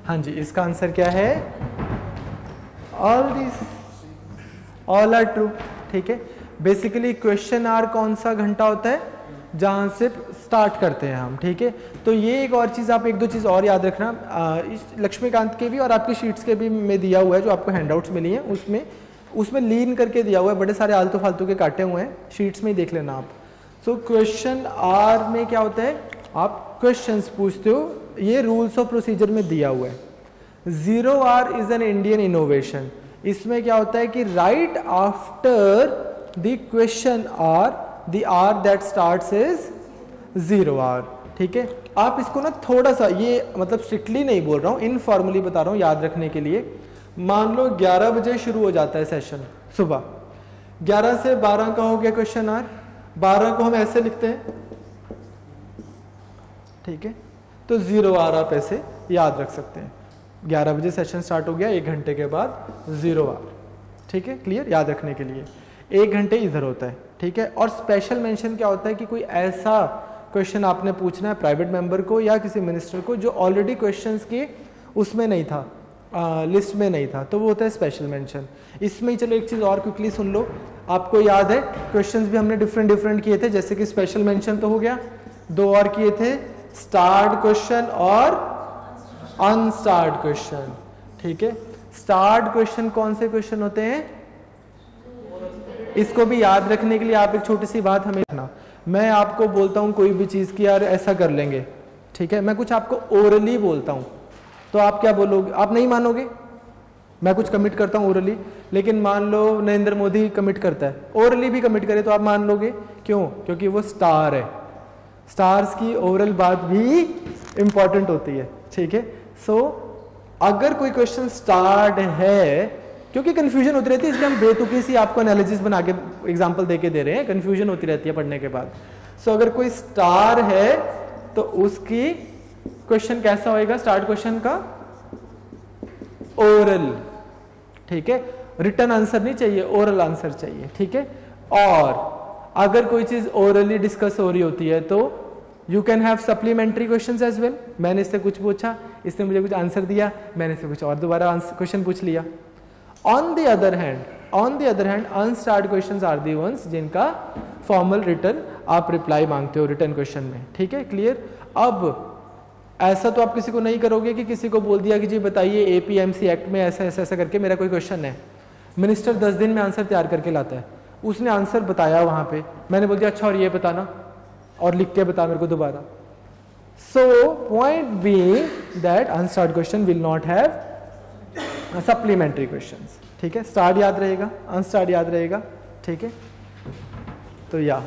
हाँ जी, इसका आंसर क्या है? All are true. ठीक है, बेसिकली क्वेश्चन आर कौन सा घंटा होता है जहां से स्टार्ट करते हैं हम। ठीक है, तो ये एक और चीज़, आप एक दो चीज़ और याद रखना, लक्ष्मीकांत के भी और आपकी शीट्स के भी में दिया हुआ है, जो आपको हैंडआउट्स मिली हैं उसमें लीन करके दिया हुआ है, बड़े सारे आलतू फालतू के काटे हुए हैं, शीट्स में ही देख लेना आप। सो क्वेश्चन आर में क्या होता है, आप क्वेश्चंस पूछते हो, ये रूल्स ऑफ प्रोसीजर में दिया हुआ है। 0R is an Indian innovation. इसमें क्या होता है कि right after the question hour the hour that starts is 0R। ठीक है, आप इसको ना थोड़ा सा, ये मतलब स्ट्रिक्टली नहीं बोल रहा हूँ, इनफॉर्मली बता रहा हूँ याद रखने के लिए। मान लो 11 बजे शुरू हो जाता है सेशन सुबह, 11 से 12 का हो गया क्वेश्चन आर, 12 को हम ऐसे लिखते हैं। ठीक है, तो 0R आप ऐसे याद रख सकते हैं। 11 बजे सेशन स्टार्ट हो गया, 1 घंटे के बाद 0R। ठीक है, क्लियर, याद रखने के लिए 1 घंटे इधर होता है। ठीक है, और स्पेशल मेंशन क्या होता है कि कोई ऐसा क्वेश्चन आपने पूछना है प्राइवेट मेंबर को या किसी मिनिस्टर को जो ऑलरेडी क्वेश्चंस के उसमें नहीं था, लिस्ट में नहीं था, तो वो होता है स्पेशल मेंशन। इसमें ही चलो एक चीज़ और क्विकली सुन लो, आपको याद है क्वेश्चंस भी हमने डिफरेंट किए थे, जैसे कि स्पेशल मेंशन तो हो गया, 2 और किए थे, स्टार्ट क्वेश्चन और अनस्टार्ट क्वेश्चन। ठीक है, स्टार्ट क्वेश्चन कौन से क्वेश्चन होते हैं, इसको भी याद रखने के लिए आप एक छोटी सी बात हमें रखना। मैं आपको बोलता हूं कोई भी चीज की यार ऐसा कर लेंगे, ठीक है, मैं कुछ आपको ओरली बोलता हूं, तो आप क्या बोलोगे, आप नहीं मानोगे। मैं कुछ कमिट करता हूं ओरली, लेकिन मान लो नरेंद्र मोदी कमिट करता है, ओरली भी कमिट करे तो आप मान लोगे, क्यों? क्योंकि वो स्टार है। स्टार्स की ओवरऑल बात भी इंपॉर्टेंट होती है, ठीक है। सो अगर कोई क्वेश्चन स्टार्ड है, क्योंकि कंफ्यूजन होती रहती है इसलिए हम बेतुकी सी आपको एनालिसिस बना के एग्जांपल देके दे रहे हैं, कंफ्यूजन होती रहती है पढ़ने के बाद। सो अगर कोई स्टार है तो उसकी क्वेश्चन कैसा होएगा, स्टार्ट क्वेश्चन का ओरल, ठीक है। रिटर्न आंसर नहीं चाहिए, ओरल आंसर चाहिए, ठीक है। और अगर कोई चीज ओरली डिस्कस हो रही होती है तो you can have supplementary questions as well. मैंने इससे कुछ पूछा, इसने मुझे कुछ आंसर दिया, मैंने इससे कुछ और दोबारा क्वेश्चन पूछ लिया। On the other hand unstarred questions are the ones जिनका फॉर्मल रिटर्न आप रिप्लाई मांगते हो रिटर्न क्वेश्चन में, ठीक है, क्लियर। अब ऐसा तो आप किसी को नहीं करोगे कि किसी को बोल दिया कि जी बताइए एपीएमसी एक्ट में ऐसा ऐसा ऐसा करके मेरा कोई क्वेश्चन है, मिनिस्टर 10 दिन में आंसर तैयार करके लाता है, उसने आंसर बताया वहां पे, मैंने बोल दिया अच्छा और ये बताना और लिख के बता मेरे को दोबारा। So point being that unstarred question will not have supplementary questions, ठीक है। स्टार्ट याद रहेगा, अनस्टार्ट याद रहेगा, ठीक है। तो या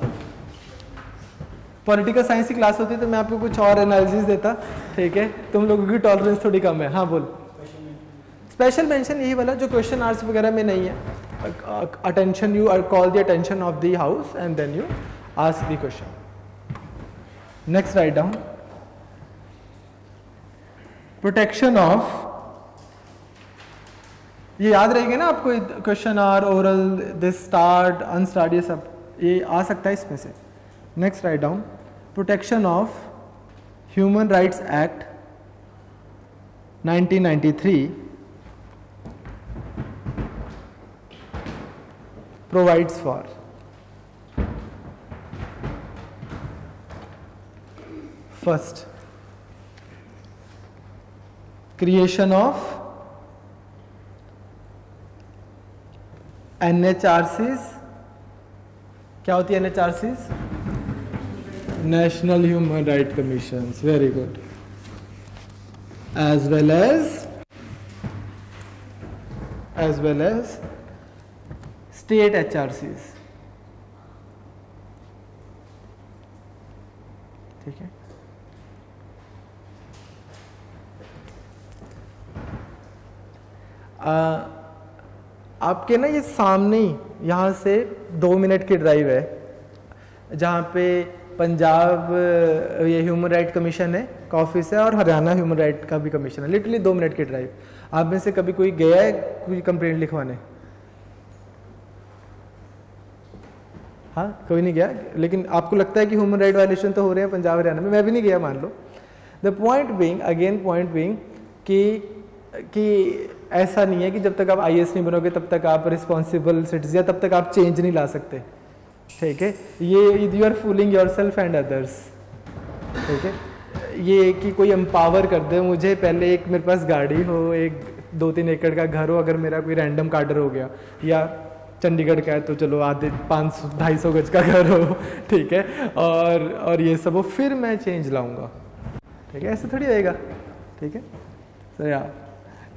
पॉलिटिकल साइंस की क्लास होती तो मैं आपको कुछ और एनालिसिस देता, ठीक है। तुम लोगों की टॉलरेंस थोड़ी कम है। हाँ बोल। स्पेशल मेंशन यही वाला जो क्वेश्चन आवर्स वगैरह में नहीं है। Attention, you call the attention of the house and then you ask the question. Next write down protection of, ये याद रहेगा ना आपको, question hour, oral, this, starred, unstarred, ये सब ये आ सकता है इसमें से। Next write down protection of human rights act 1993 provides for first creation of NHRCs। क्या होती है NHRCs? National human right commissions, very good. as well as state HRCs, ठीक है। आपके ना ये सामने ही यहाँ से 2 मिनट की ड्राइव है जहाँ पे पंजाब ये ह्यूमन राइट कमीशन है का ऑफिस है और हरियाणा ह्यूमन राइट का भी कमीशन है, लिटरली 2 मिनट की ड्राइव। आप में से कभी कोई गया है कोई कंप्लेंट लिखवाने? हाँ, कोई नहीं गया, लेकिन आपको लगता है कि ह्यूमन राइट वायलेशन तो हो रहे हैं पंजाब हरियाणा में। मैं भी नहीं गया मान लो। The point being, again point being कि ऐसा नहीं है कि जब तक आप IAS नहीं बनोगे तब तक आप रिस्पॉन्सिबल सिटीजन या तब तक आप चेंज नहीं ला सकते, ठीक है। ये you are fooling yourself and others, ठीक है। ये कि कोई एम्पावर कर दे मुझे, पहले एक मेरे पास गाड़ी हो, एक 2-3 एकड़ का घर हो, अगर मेरा कोई रैंडम कार्डर हो गया, या चंडीगढ़ का है तो चलो आधे 500-250 गज का घर हो, ठीक है, और ये सब हो, फिर मैं चेंज लाऊंगा, ठीक है। ऐसे थोड़ी होएगा, ठीक है। तो यार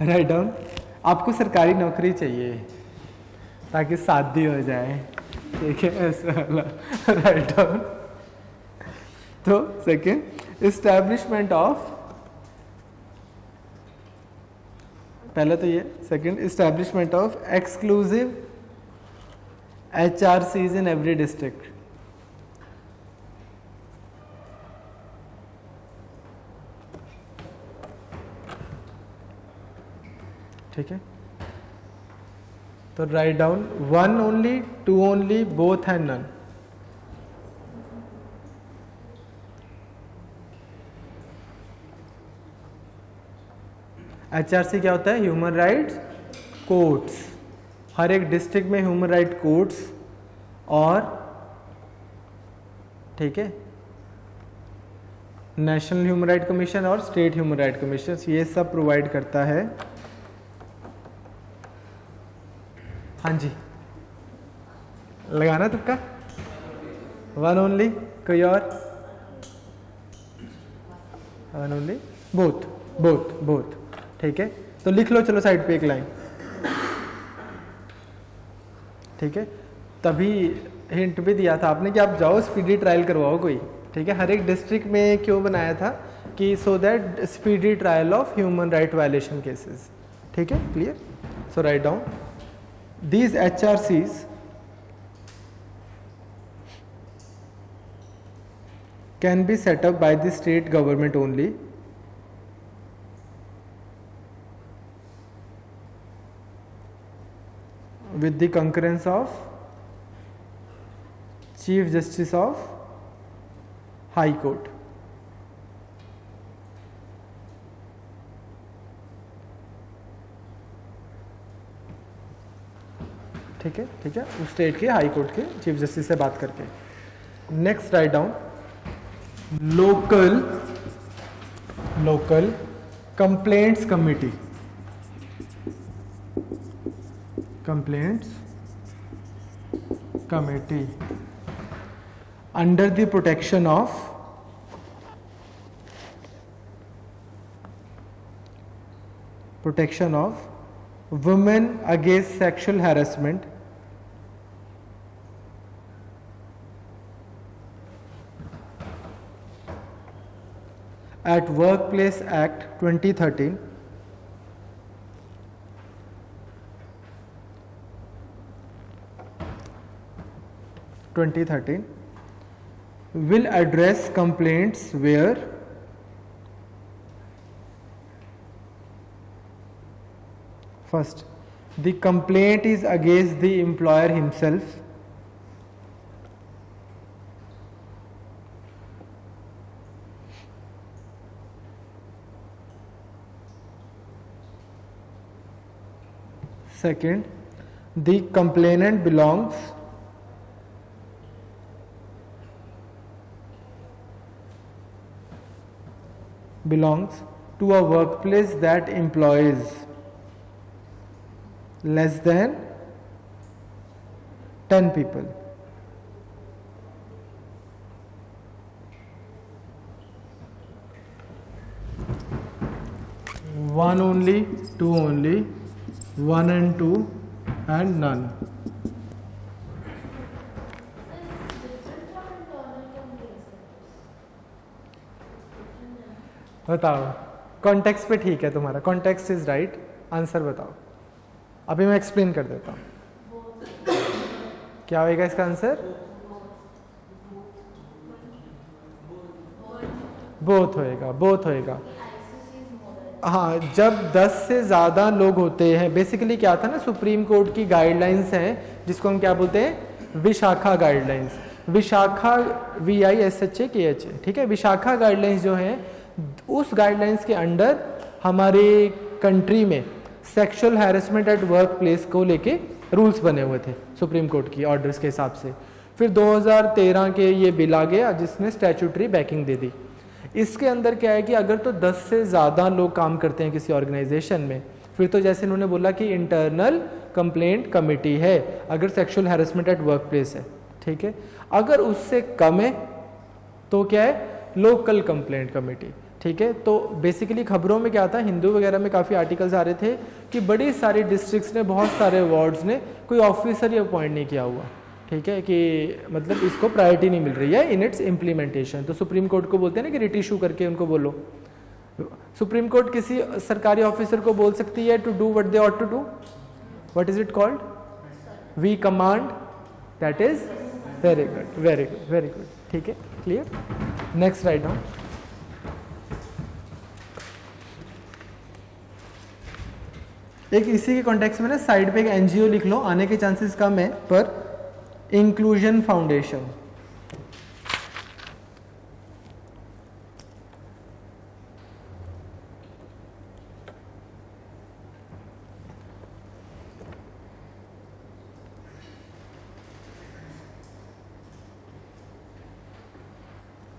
राइट डाउन, आपको सरकारी नौकरी चाहिए ताकि शादी हो जाए, ठीक है, ऐसा वाला राइट डाउन। तो सेकेंड, एस्टैब्लिशमेंट ऑफ, पहले तो ये, second establishment of exclusive HRCs in every district, ठीक है। तो write down 1 only, 2 only, both and none. HRC क्या होता है? Human rights courts. हर एक डिस्ट्रिक्ट में ह्यूमन राइट कोर्ट्स और, ठीक है, नेशनल ह्यूमन राइट कमीशन और स्टेट ह्यूमन राइट कमीशन, ये सब प्रोवाइड करता है। हाँ जी, लगाना तुक्का? 1 ओनली, कोई और? 1 ओनली, बोथ, बोथ, बोथ, ठीक है। तो लिख लो, चलो साइड पे एक लाइन, ठीक है। तभी हिंट भी दिया था आपने कि आप जाओ स्पीडी ट्रायल करवाओ कोई, ठीक है, हर एक डिस्ट्रिक्ट में क्यों बनाया था कि so that speedy trial of human right violation cases. ठीक है, clear. So write down these HRCs can be set up by the state government only with the concurrence of Chief Justice of High Court। ठीक है, ठीक है, उस state के high court के chief justice से बात करके। Next write down local complaints committee, under the protection of women against sexual harassment at Workplace Act 2013 will address complaints where first the complaint is against the employer himself, second, the complainant belongs to a workplace that employs less than 10 people. One only, two only, 1 and 2 and none। बताओ, context पे ठीक है तुम्हारा, context is right, answer बताओ। अभी मैं explain कर देता हूँ क्या होएगा इसका आंसर। बोथ होएगा। हाँ, जब 10 से ज़्यादा लोग होते हैं, बेसिकली क्या था ना, सुप्रीम कोर्ट की गाइडलाइंस हैं जिसको हम क्या बोलते हैं, विशाखा गाइडलाइंस। विशाखा VISHAKH, ठीक है। विशाखा गाइडलाइंस जो हैं, उस गाइडलाइंस के अंडर हमारे कंट्री में sexual harassment at work place को लेके रूल्स बने हुए थे सुप्रीम कोर्ट की ऑर्डर्स के हिसाब से। फिर 2013 के ये बिल आ गया जिसने स्टैट्यूटरी बैकिंग दे दी। इसके अंदर क्या है कि अगर तो 10 से ज़्यादा लोग काम करते हैं किसी ऑर्गेनाइजेशन में, फिर तो जैसे इन्होंने बोला कि इंटरनल कंप्लेंट कमेटी है अगर sexual harassment at work place है, ठीक है। अगर उससे कम है तो क्या है, लोकल कंप्लेंट कमेटी, ठीक है। तो बेसिकली खबरों में क्या था, हिंदू वगैरह में काफ़ी आर्टिकल्स आ रहे थे कि बड़ी सारी डिस्ट्रिक्ट्स ने, बहुत सारे वार्ड्स ने कोई ऑफिसर ही अपॉइंट नहीं किया हुआ, ठीक है, कि मतलब इसको प्रायोरिटी नहीं मिल रही है इन इट्स इम्प्लीमेंटेशन। तो सुप्रीम कोर्ट को बोलते हैं ना कि रिट इशू करके उनको बोलो। सुप्रीम कोर्ट किसी सरकारी ऑफिसर को बोल सकती है to do what they ought to do. What is it called, we command. That is very good, very good, very good, ठीक है, क्लियर। नेक्स्ट राइट नाउ, एक इसी के कॉन्टेक्स्ट में ना साइड पे एक NGO लिख लो, आने के चांसेस कम है, पर इंक्लूजन फाउंडेशन,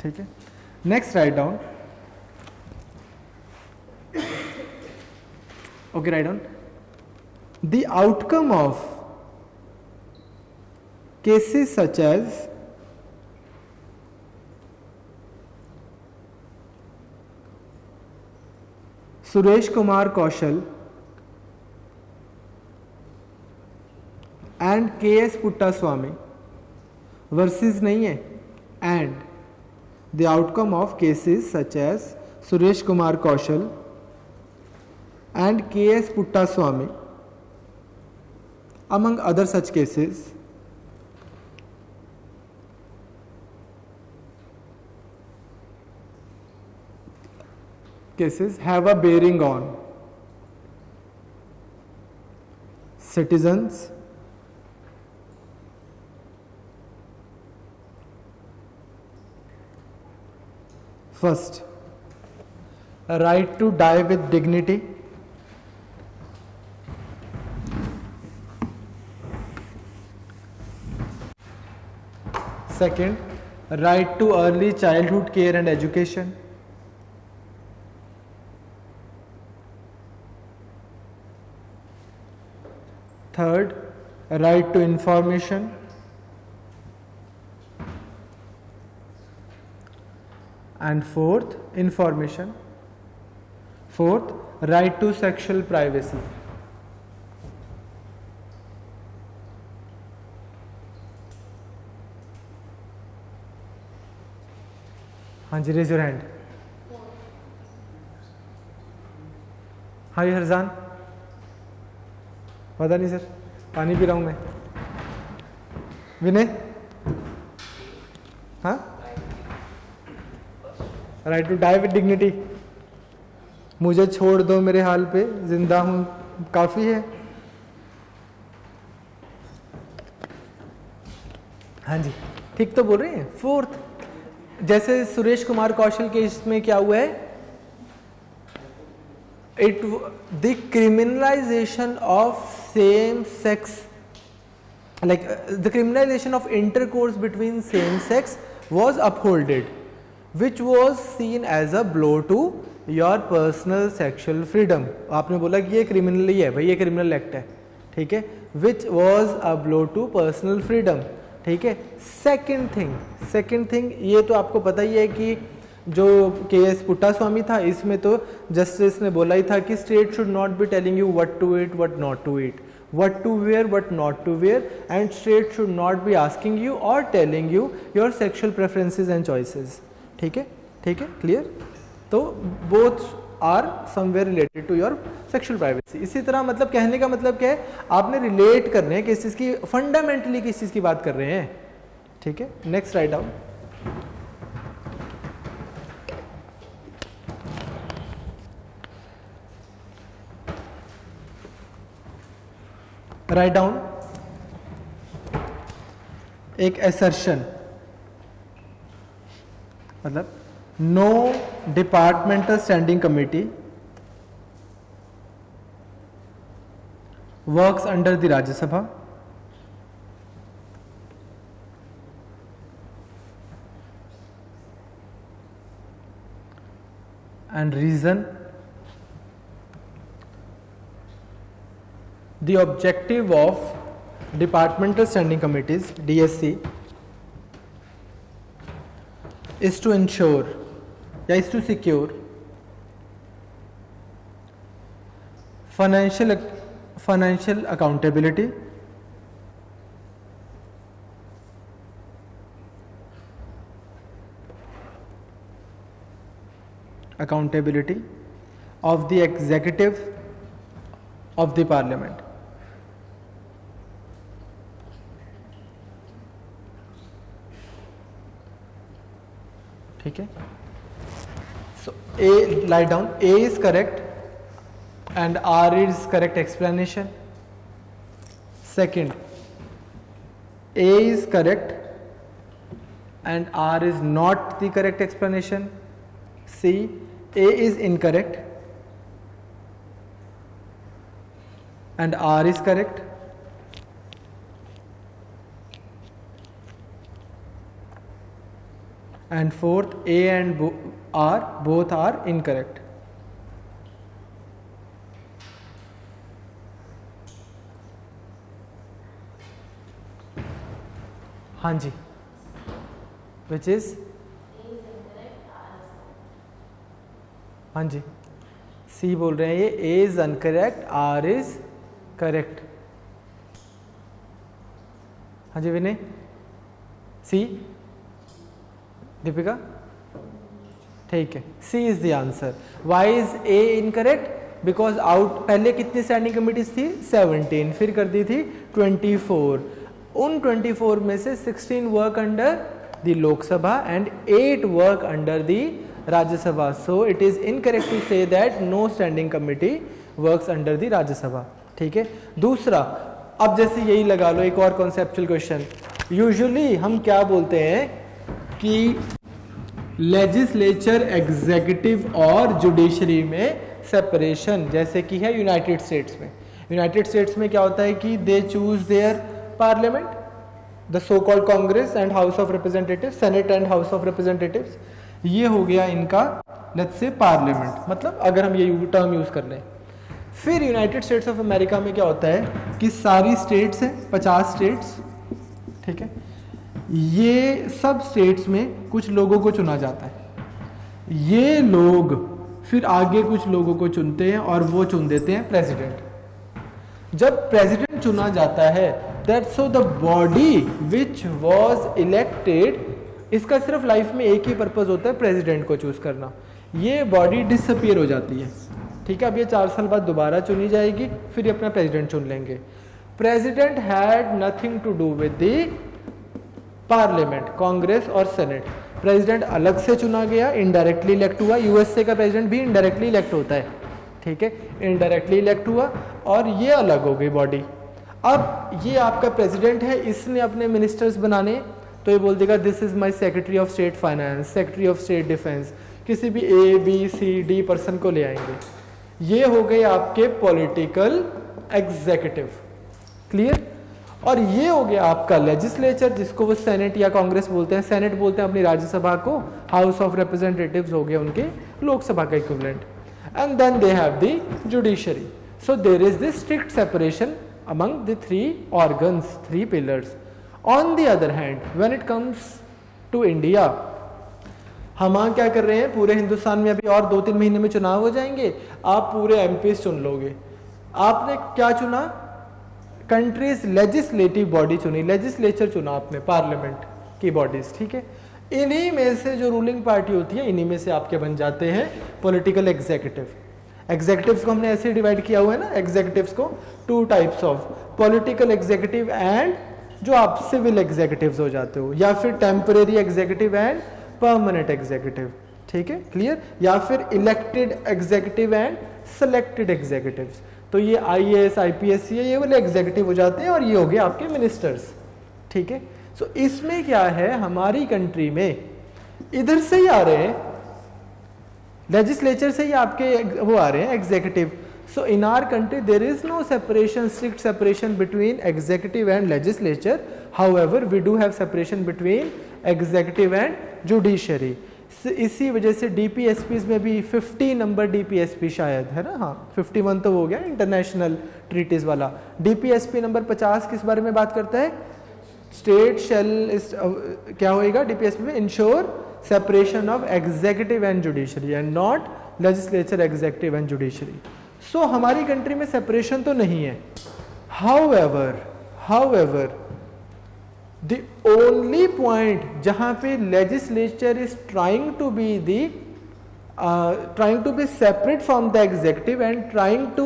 ठीक है। Next write down, okay, write down the outcome of cases such as Suresh Kumar Kaushal and KS Puttaswamy versus नहीं है, and the outcome of cases such as Suresh Kumar Kaushal and K.S. Puttaswamy, among other such cases, have a bearing on citizens, first, a right to die with dignity. Second, right to early childhood care and education. Third, right to information. And fourth, right to sexual privacy. हाँ जी, raise your hand. हाँ, ये हरजान. पता नहीं sir, पानी P रहा हूँ मैं. विनय. हाँ, right to die with dignity. मुझे छोड़ दो मेरे हाल पे, जिंदा हूँ काफ़ी है. हाँ जी, ठीक तो बोल रहे हैं. फोर्थ, जैसे सुरेश कुमार कौशल के इसमें क्या हुआ है, the criminalisation of same sex, like the criminalisation of intercourse between same sex was upholded, which was seen as a blow to your personal sexual freedom. आपने बोला कि ये क्रिमिनल ही है भाई, ये क्रिमिनल एक्ट है, ठीक है. Which was a blow to personal freedom, ठीक है. सेकंड थिंग ये तो आपको पता ही है कि जो K.S. पुट्टास्वामी था, इसमें तो जस्टिस ने बोला ही था कि state should not be telling you what to eat, what not to eat, what to wear, what not to wear, and state should not be asking you और telling you your sexual preferences and choices. ठीक है, clear. तो both are somewhere related to your sexual privacy. इसी तरह मतलब कहने का मतलब क्या है, आपने रिलेट करने हैं किस चीज़ की, फंडामेंटली किस चीज़ की बात कर रहे हैं. ठीक है, next write down. Write down एक असर्शन, मतलब no departmental standing committee works under the Rajya Sabha and reason. The objective of departmental standing committees DSC is to ensure या is to secure financial accountability, of the executive of the parliament. ठीक है. So A, write down A is correct and R is correct explanation. Second, A is correct and R is not the correct explanation. C, A is incorrect and R is correct. And fourth, A and R both are incorrect. हाँ जी, which is हाँ जी, C बोल रहे हैं ये A is incorrect, R is correct. हाँ जी विनय. C, Deepika. ठीक है, C is the answer. Why is A incorrect? Because out पहले कितनी स्टैंडिंग कमिटीज थी? 17, फिर कर दी थी 24। उन 24 में से 16 work under the Lok Sabha and 8 work under the Rajya Sabha. So it is incorrect to say that no standing committee works under the Rajya Sabha. ठीक है, दूसरा, अब जैसे यही लगा लो एक और कॉन्सेप्चुअल क्वेश्चन। यूजुअली हम क्या बोलते हैं कि लेजिस्लेचर, एग्जीक्यूटिव और जुडिशरी में सेपरेशन जैसे कि है यूनाइटेड स्टेट्स में। यूनाइटेड स्टेट्स में क्या होता है कि they choose there parliament, the so called Congress and house of representative, senate and house of representatives. ये हो गया इनका लेट्स से पार्लियामेंट, मतलब अगर हम ये टर्म यूज कर लें। फिर यूनाइटेड स्टेट्स ऑफ अमेरिका में क्या होता है कि सारी स्टेट्स हैं, 50 स्टेट्स, ठीक है, ये सब स्टेट्स में कुछ लोगों को चुना जाता है। ये लोग फिर आगे कुछ लोगों को चुनते हैं और वो चुन देते हैं प्रेसिडेंट। जब प्रेसिडेंट चुना जाता है, that's so the body which was elected, इसका सिर्फ लाइफ में एक ही पर्पज होता है, प्रेसिडेंट को चूज करना। ये बॉडी डिसअपीयर हो जाती है, ठीक है। अब ये 4 साल बाद दोबारा चुनी जाएगी, फिर ये अपना प्रेसिडेंट चुन लेंगे। President had nothing to do with the parliament, Congress और सेनेट। प्रेसिडेंट अलग से चुना गया, इनडायरेक्टली इलेक्ट हुआ। यूएसए का प्रेसिडेंट भी इनडायरेक्टली इलेक्ट होता है, ठीक है, इनडायरेक्टली इलेक्ट हुआ और ये अलग हो गई बॉडी। अब ये आपका प्रेसिडेंट है, इसने अपने मिनिस्टर्स बनाने, तो ये बोल देगा this is my secretary of state finance, secretary of state defence, किसी भी A B C D person को ले आएंगे। ये हो गए आपके पॉलिटिकल एग्जीक्यूटिव, क्लियर। और ये हो गया आपका लेजिस्लेचर, जिसको वो सेनेट या कांग्रेस बोलते हैं। सेनेट बोलते हैं अपनी राज्यसभा को, हाउस ऑफ रिप्रेजेंटेटिव्स हो गया उनके लोकसभा का equivalent. And then they have the judiciary. So there is this strict separation among the 3 organs, 3 pillars. On the other hand, when it comes to India, हम क्या कर रहे हैं, पूरे हिंदुस्तान में अभी और 2-3 महीने में चुनाव हो जाएंगे, आप पूरे एमपीज चुन लोगे। आपने क्या चुना? कंट्रीज लेजिस्लेटिव बॉडी चुनी, लेजिस्लेचर चुना आपने, पार्लियामेंट की बॉडीज, ठीक है। इन्हीं में से जो रूलिंग पार्टी होती है, इन्हीं में से आपके बन जाते हैं पॉलिटिकल एग्जीक्यूटिव। एग्जीक्यूटिव्स को हमने ऐसे डिवाइड किया हुआ है ना, एग्जीक्यूटिव्स को 2 types of, political executive and जो आप सिविल एग्जीक्यूटिव्स हो जाते हो, या फिर temporary executive and permanent executive, ठीक है, क्लियर, या फिर elected executive and selected executives. तो ये आईएएस, आईपीएस, ये वाले एग्जीक्यूटिव हो जाते हैं और ये हो गए आपके मिनिस्टर्स, ठीक है। सो इसमें क्या है, हमारी कंट्री में इधर से ही आ रहे हैं, लेजिस्लेचर से ही आपके वो आ रहे हैं executive. So in our country there is no separation, strict separation between executive and legislature. However we do have separation between executive and judiciary. इसी वजह से डीपीएसपी में भी 50 नंबर डीपीएसपी शायद है ना, हाँ 51 तो हो गया इंटरनेशनल ट्रीटीज वाला। डीपीएसपी नंबर 50 किस बारे में बात करता है? स्टेट शेल क्या होएगा डीपीएसपी में? Ensure separation of executive and judiciary and not legislature, executive and judiciary. So हमारी कंट्री में सेपरेशन तो नहीं है। हाउएवर the only point जहां पे legislature is trying to be separate from the executive and trying to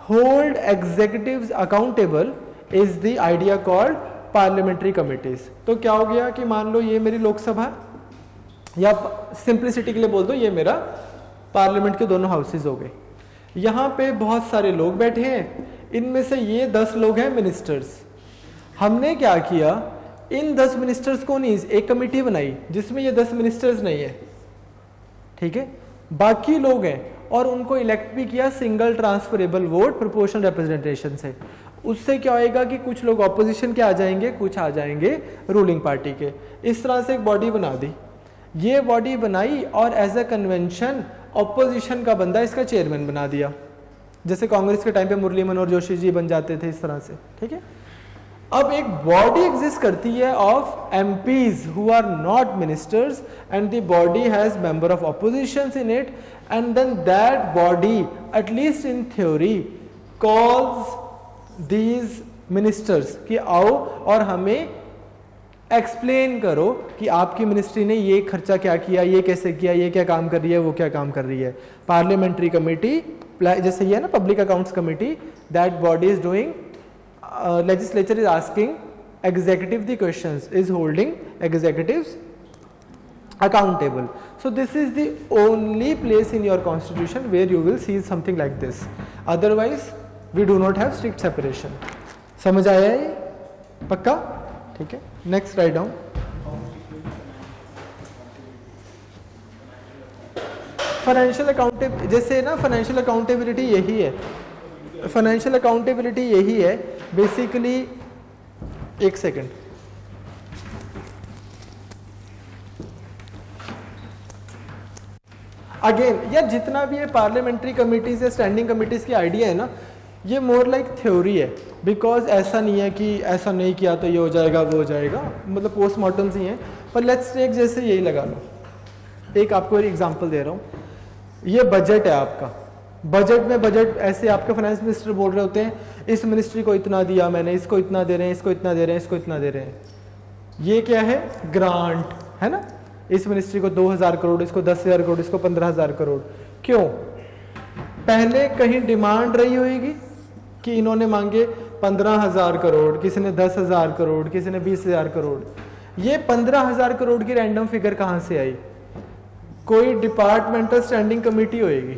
hold executives accountable is the idea called parliamentary committees। तो क्या हो गया कि मान लो ये मेरी लोकसभा, या सिंप्लिसिटी के लिए बोल दो ये मेरा पार्लियामेंट के दोनों हाउसेज हो गए। यहाँ पे बहुत सारे लोग बैठे हैं, इनमें से ये 10 लोग हैं मिनिस्टर्स। हमने क्या किया, इन 10 मिनिस्टर्स को नहीं, एक कमेटी बनाई जिसमें ये 10 मिनिस्टर्स नहीं है, ठीक है, बाकी लोग हैं, और उनको इलेक्ट भी किया single transferable vote proportional representation से। उससे क्या होएगा कि कुछ लोग ऑपोजिशन के आ जाएंगे, कुछ आ जाएंगे रूलिंग पार्टी के। इस तरह से एक बॉडी बना दी। ये बॉडी बनाई और एज अ कन्वेंशन ऑपोजिशन का बंदा इसका चेयरमैन बना दिया, जैसे कांग्रेस के टाइम पे मुरली मनोहर जोशी जी बन जाते थे, इस तरह से, ठीक है। अब एक बॉडी एग्जिस्ट करती है of MPs who are not ministers and the body has member of opposition in it, and then that body at least in theory calls these ministers कि आओ और हमें एक्सप्लेन करो कि आपकी मिनिस्ट्री ने ये खर्चा क्या किया, ये कैसे किया, ये क्या काम कर रही है, वो क्या काम कर रही है. पार्लियामेंट्री कमेटी, जैसे ये है ना public accounts committee, that body is doing, legislature is asking executive the questions, is holding executives accountable. So this is the only place in your constitution where you will see something like this. Otherwise we do not have strict separation. समझ आया ये पक्का? ठीक है. Next write down. Financial accountability, जैसे ना financial accountability यही है, फाइनेंशियल अकाउंटेबिलिटी यही है बेसिकली. एक सेकेंड, अगेन यार जितना भी ये पार्लियामेंट्री कमिटीज या स्टैंडिंग कमिटीज की आइडिया है ना, ये मोर लाइक थ्योरी है. बिकॉज ऐसा नहीं है कि ऐसा नहीं किया तो ये हो जाएगा वो हो जाएगा, मतलब पोस्टमार्टम्स ही हैं. पर लेट्स टेक जैसे यही लगा लो, एक आपको एक एग्जांपल दे रहा हूँ. ये बजट है आपका, बजट में बजट ऐसे आपके फाइनेंस मिनिस्टर बोल रहे होते हैं इस मिनिस्ट्री को इतना दिया मैंने, इसको इतना दे रहे हैं, इसको इतना दे रहे हैं, इसको इतना दे रहे हैं. ये क्या है? ग्रांट है ना. इस मिनिस्ट्री को 2000 करोड़, इसको 10,000 करोड़, इसको 15,000 करोड़. क्यों? पहले कहीं डिमांड रही होगी कि इन्होंने मांगे 15,000 करोड़, किसी ने 10,000 करोड़, किसी ने 20,000 करोड़. ये 15,000 करोड़ की रैंडम फिगर कहाँ से आई? कोई डिपार्टमेंटल स्टैंडिंग कमेटी होएगी,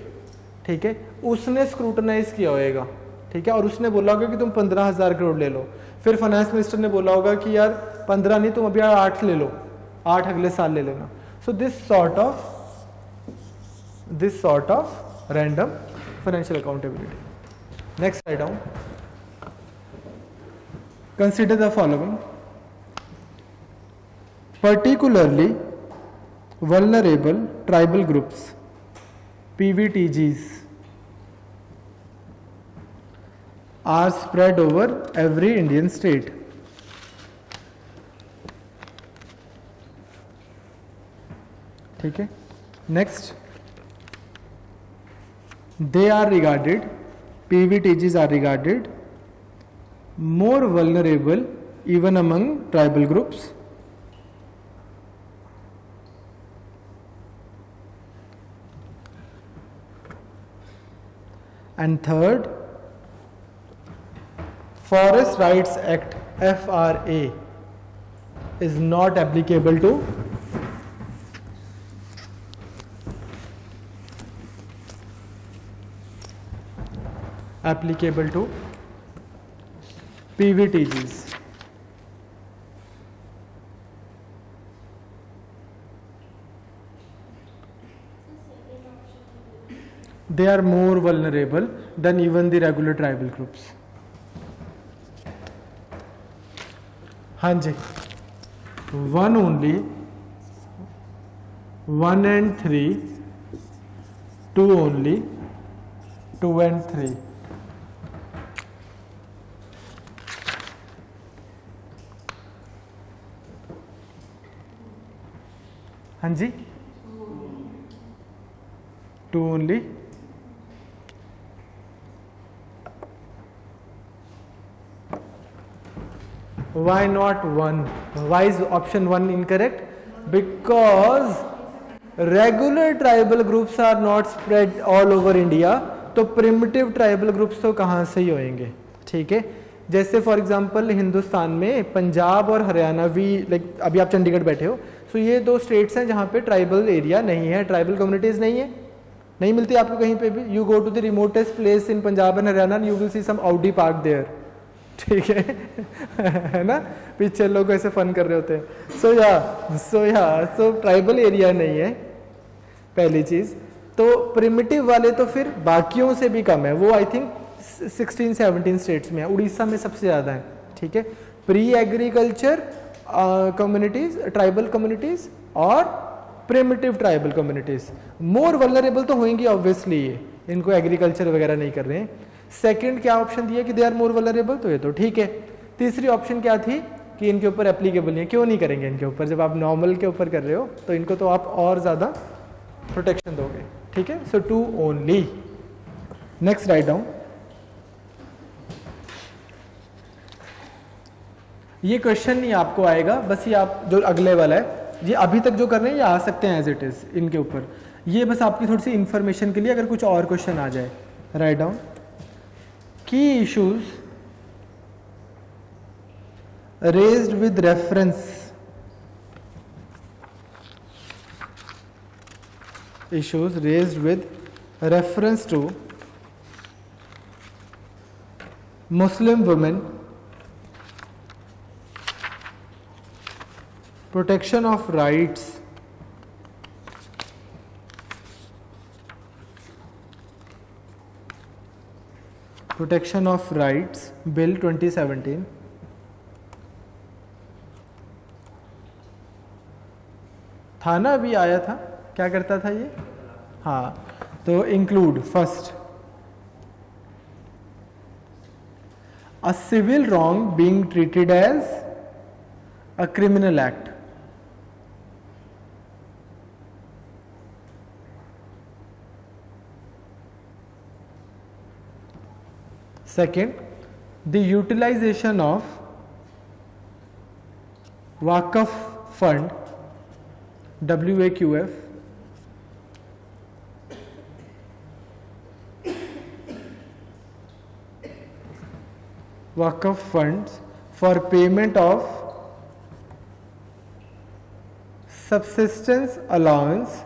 ठीक है, उसने स्क्रूटनाइज किया होएगा, ठीक है, और उसने बोला होगा कि तुम 15,000 करोड़ ले लो. फिर फाइनेंस मिनिस्टर ने बोला होगा कि यार 15 नहीं, तुम अभी 8 ले लो, 8 अगले साल ले लेना. So this sort of random financial accountability. Next write down. Consider the following. Particularly vulnerable tribal groups, PVTGs, are spread over every Indian state. ठीक है. Next, they are regarded, PVTGs are regarded more vulnerable even among tribal groups. And third, Forest Rights Act FRA is not applicable to PVTGs. They are more vulnerable than even the regular tribal groups. हाँ जी, 1 only, 1 and 3, 2 only, 2 and 3. हाँ जी, 2 only. Why not 1? Why is option 1 incorrect? Because regular tribal groups are not spread all over India. तो primitive tribal groups तो कहाँ से ही होंगे, ठीक है. जैसे फॉर एग्जांपल हिंदुस्तान में पंजाब और हरियाणा भी, लाइक अभी आप चंडीगढ़ बैठे हो, सो ये 2 स्टेट्स हैं जहाँ पे ट्राइबल एरिया नहीं है, ट्राइबल कम्युनिटीज नहीं है, नहीं मिलती आपको कहीं पे भी. You go to the remotest place in Punjab and Haryana, you will see some Audi park there, ठीक है ना. पीछे लोग ऐसे फन कर रहे होते हैं. सो ट्राइबल एरिया नहीं है पहली चीज. तो प्रिमिटिव वाले तो फिर बाकियों से भी कम है, वो आई थिंक 16-17 स्टेट्स में है, उड़ीसा में सबसे ज्यादा है, ठीक है. Pre agriculture communities, tribal communities और primitive tribal communities more vulnerable तो होंगी ऑब्वियसली, ये इनको एग्रीकल्चर वगैरह नहीं कर रहे हैं. सेकंड क्या ऑप्शन दिया कि दे आर मोर वल्नरेबल, तो ये तो ठीक है. तीसरी ऑप्शन क्या थी कि इनके ऊपर एप्लीकेबल नहीं है. क्यों नहीं करेंगे इनके ऊपर, जब आप नॉर्मल के ऊपर कर रहे हो तो इनको तो आप और ज़्यादा प्रोटेक्शन दोगे, ठीक है. सो 2 ओनली. Next write down. ये क्वेश्चन नहीं आपको आएगा, बस ये आप जो अगले वाला है, ये अभी तक जो कर रहे हैं ये आ सकते हैं एज इट इज इनके ऊपर। ये बस आपकी थोड़ी सी इंफॉर्मेशन के लिए, अगर कुछ और क्वेश्चन आ जाए। राइट डाउन की issues raised with reference, issues raised with reference to Muslim women, protection of rights, protection of rights bill 2017, था ना, अभी आया था, क्या करता था ये? हाँ, तो include first a civil wrong being treated as a criminal act, second the utilisation of waqf fund WAQF Waqf funds for payment of subsistence allowance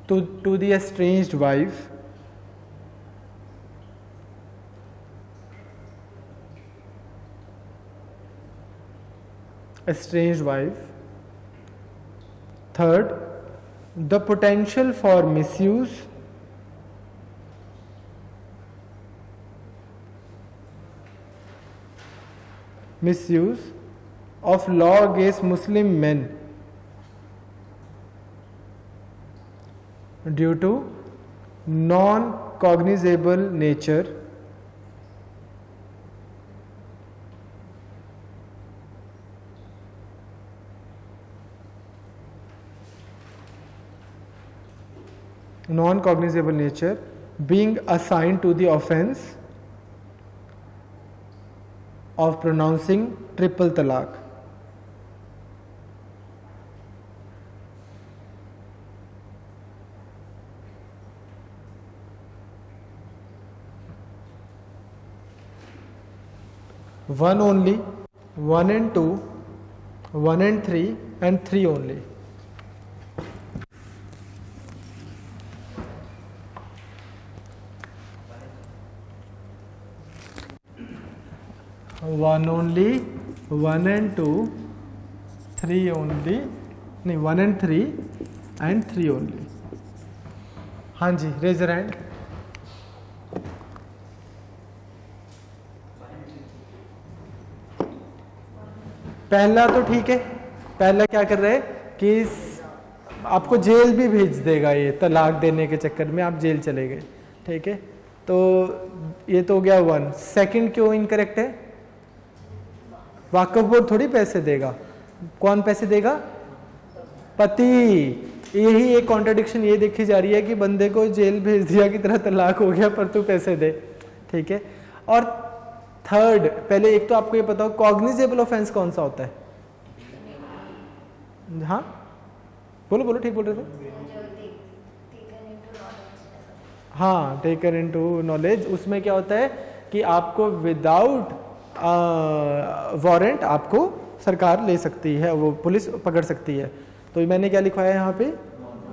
to the estranged wife, Third, the potential for misuse of law against Muslim men due to non-cognizable nature being assigned to the offense of pronouncing triple talaq. One only, 1 and 2, 1 and 3 and 3 only. One only, 1 and 2, 3 only, नहीं 1 and 3 and 3 only. हाँ जी, raise your hand. पहला तो ठीक है, पहला क्या कर रहे हैं कि आपको जेल भी भेज देगा, ये तलाक देने के चक्कर में आप जेल चले गए, ठीक है, तो ये तो हो गया 1। सेकंड क्यों इनकरेक्ट है? वाकफ बोर्ड थोड़ी पैसे देगा, कौन पैसे देगा? पति। यही एक कॉन्ट्रडिक्शन ये देखी जा रही है कि बंदे को जेल भेज दिया की तरह तलाक हो गया पर तू पैसे दे, ठीक है। और थर्ड, पहले एक तो आपको ये पता हो कॉग्निजेबल ऑफेंस कौन सा होता है? हाँ बोलो बोलो, ठीक बोल रहे थे। हाँ, टेकन इनटू नॉलेज, उसमें क्या होता है कि आपको विदाउट वारंट आपको सरकार ले सकती है, वो पुलिस पकड़ सकती है। तो मैंने क्या लिखवाया है यहाँ पे?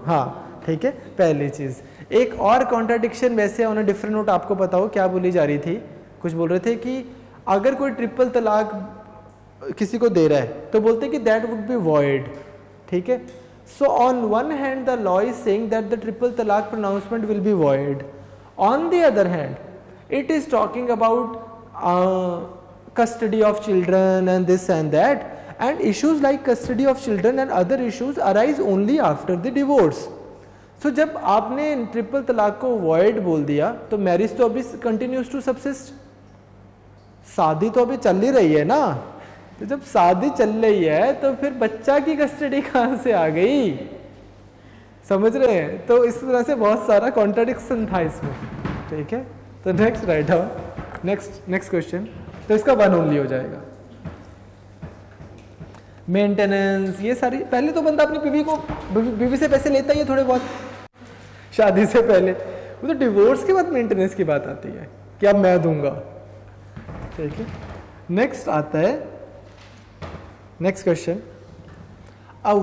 हाँ, ठीक है, पहली चीज। एक और कॉन्ट्राडिक्शन वैसे ऑन अ डिफरेंट नोट आपको पता हो क्या बोली जा रही थी? कुछ बोल रहे थे कि अगर कोई ट्रिपल तलाक किसी को दे रहा है तो बोलते कि दैट वुड बी वॉइड, ठीक है। So on one hand the law is saying that the triple talaq pronouncement will be void, on the other hand it is talking about custody of children and this and that, and issues like custody of children and other issues arise only after the divorce. So जब आपने triple तलाक को void बोल दिया तो marriage तो अभी continues to subsist, शादी तो अभी चल ही रही है ना, तो जब शादी चल रही है तो फिर बच्चा की कस्टडी कहाँ से आ गई? समझ रहे हैं? तो इस तरह से बहुत सारा कॉन्ट्राडिक्शन था इसमें, ठीक है। तो next write down, next question, तो इसका 1 ओनली हो जाएगा। मेंटेनेंस, ये सारी। पहले तो बंदा अपनी बीवी से पैसे लेता ही है थोड़े बहुत शादी से पहले, वो तो डिवोर्स के बाद मेंटेनेंस की बात आती है कि अब मैं दूंगा। ठीक है, नेक्स्ट आता है, next question, a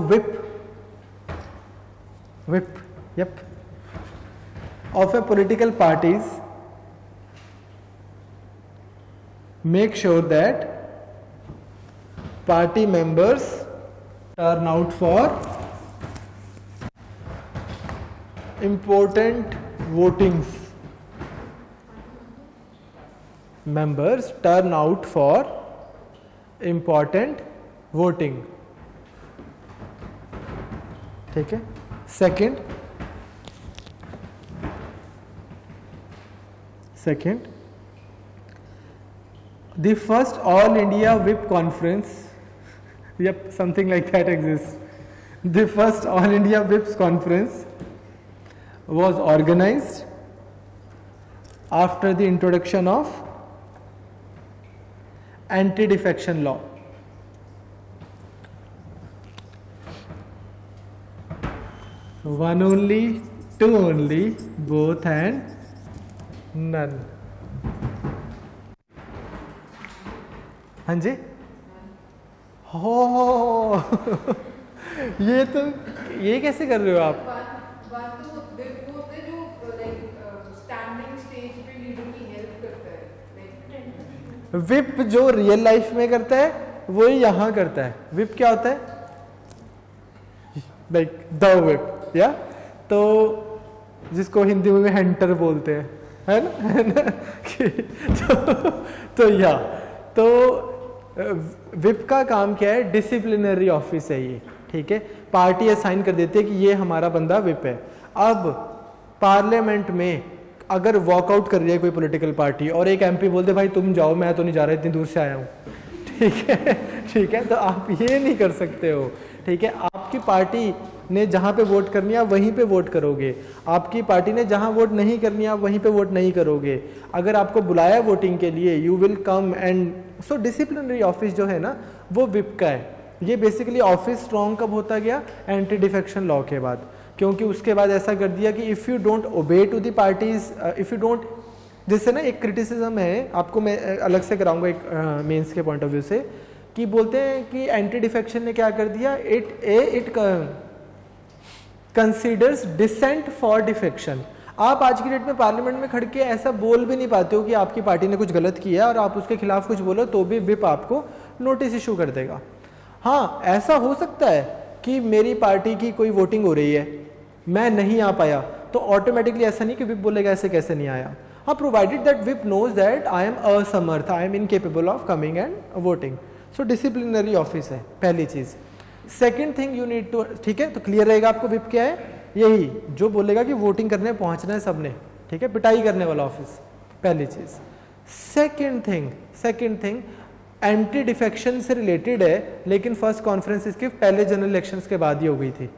whip yep of a political parties make sure that party members turn out for important votings. Members turn out for important voting. ठीक है, second the first all India whip conference, yep, something like that exists. The first all India whips conference was organized after the introduction of anti-defection law. One only, two only, both and none. हाँ जी, हो ये तो, ये कैसे कर रहे हो आप? विप जो रियल लाइफ में करता है वो ही यहाँ करता है। विप क्या होता है? लाइक द विप, या तो जिसको हिंदी में हंटर बोलते हैं, है ना तो या तो विप का काम क्या है? डिसिप्लिनरी ऑफिस है ये। ठीक है, पार्टी असाइन कर देती है कि ये हमारा बंदा विप है। अब पार्लियामेंट में अगर वॉकआउट कर रही है कोई पॉलिटिकल पार्टी और एक एमपी बोलते भाई तुम जाओ, मैं तो नहीं जा रहा, इतनी दूर से आया हूँ, ठीक है, तो आप ये नहीं कर सकते हो। ठीक है, आपकी पार्टी ने जहाँ पे वोट करनी है वहीं पे वोट करोगे, आपकी पार्टी ने जहाँ वोट नहीं करनी है वहीं पे वोट नहीं करोगे। अगर आपको बुलाया वोटिंग के लिए, you will come and so disciplinary office जो है ना वो विप का है। ये बेसिकली ऑफिस स्ट्रॉन्ग कब होता गया? एंटी डिफेक्शन लॉ के बाद, क्योंकि उसके बाद ऐसा कर दिया कि if you don't obey to the parties, if you don't, जिससे ना एक क्रिटिसिज्म है, आपको मैं अलग से कराऊंगा एक मेंस के पॉइंट ऑफ व्यू से, कि बोलते हैं कि एंटी डिफेक्शन ने क्या कर दिया, it considers dissent for defection. आप आज की डेट में पार्लियामेंट में खड़ के ऐसा बोल भी नहीं पाते हो कि आपकी पार्टी ने कुछ गलत किया और आप उसके खिलाफ कुछ बोलो तो भी विप आपको नोटिस इशू कर देगा। हाँ, ऐसा हो सकता है कि मेरी पार्टी की कोई वोटिंग हो रही है, मैं नहीं आ पाया, तो ऑटोमेटिकली ऐसा नहीं कि विप बोलेगा ऐसे कैसे नहीं आया। हाँ, provided that whip knows that I am असमर्थ, I am incapable of coming and voting. So disciplinary office है पहली चीज। Second thing you need to, ठीक है, तो क्लियर रहेगा आपको विप क्या है? यही जो बोलेगा कि वोटिंग करने पहुंचना है सबने, ठीक है, पिटाई करने वाला ऑफिस, पहली चीज। सेकेंड थिंग एंटी डिफेक्शन से रिलेटेड है, लेकिन फर्स्ट कॉन्फ्रेंस इसके पहले जनरल इलेक्शंस के बाद ही हो गई थी।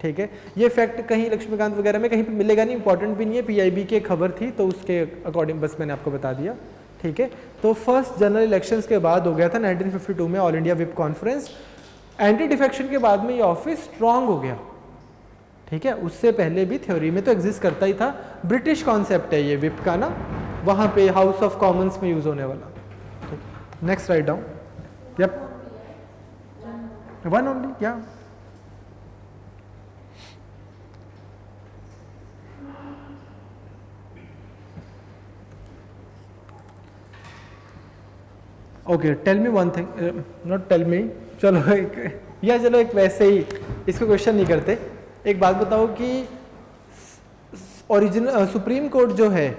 ठीक है, ये फैक्ट कहीं लक्ष्मीकांत वगैरह में कहीं पे मिलेगा नहीं, इंपॉर्टेंट भी नहीं है, पीआईबी की खबर थी तो उसके अकॉर्डिंग बस मैंने आपको बता दिया। ठीक है, तो फर्स्ट जनरल इलेक्शंस के बाद हो गया था 1952 में all India whip conference. Anti defection के बाद में ये ऑफिस स्ट्रांग हो गया। ठीक है, उससे पहले भी थ्योरी में तो एग्जिस्ट करता ही था, ब्रिटिश कॉन्सेप्ट है ये विप का ना, वहां पे हाउस ऑफ कॉमन्स में यूज होने वाला। Next write down, yup, one only, क्या okay, tell me one thing, not tell me, चलो एक वैसे ही इसको क्वेश्चन नहीं करते। एक बात बताओ कि ओरिजिनल सुप्रीम कोर्ट जो है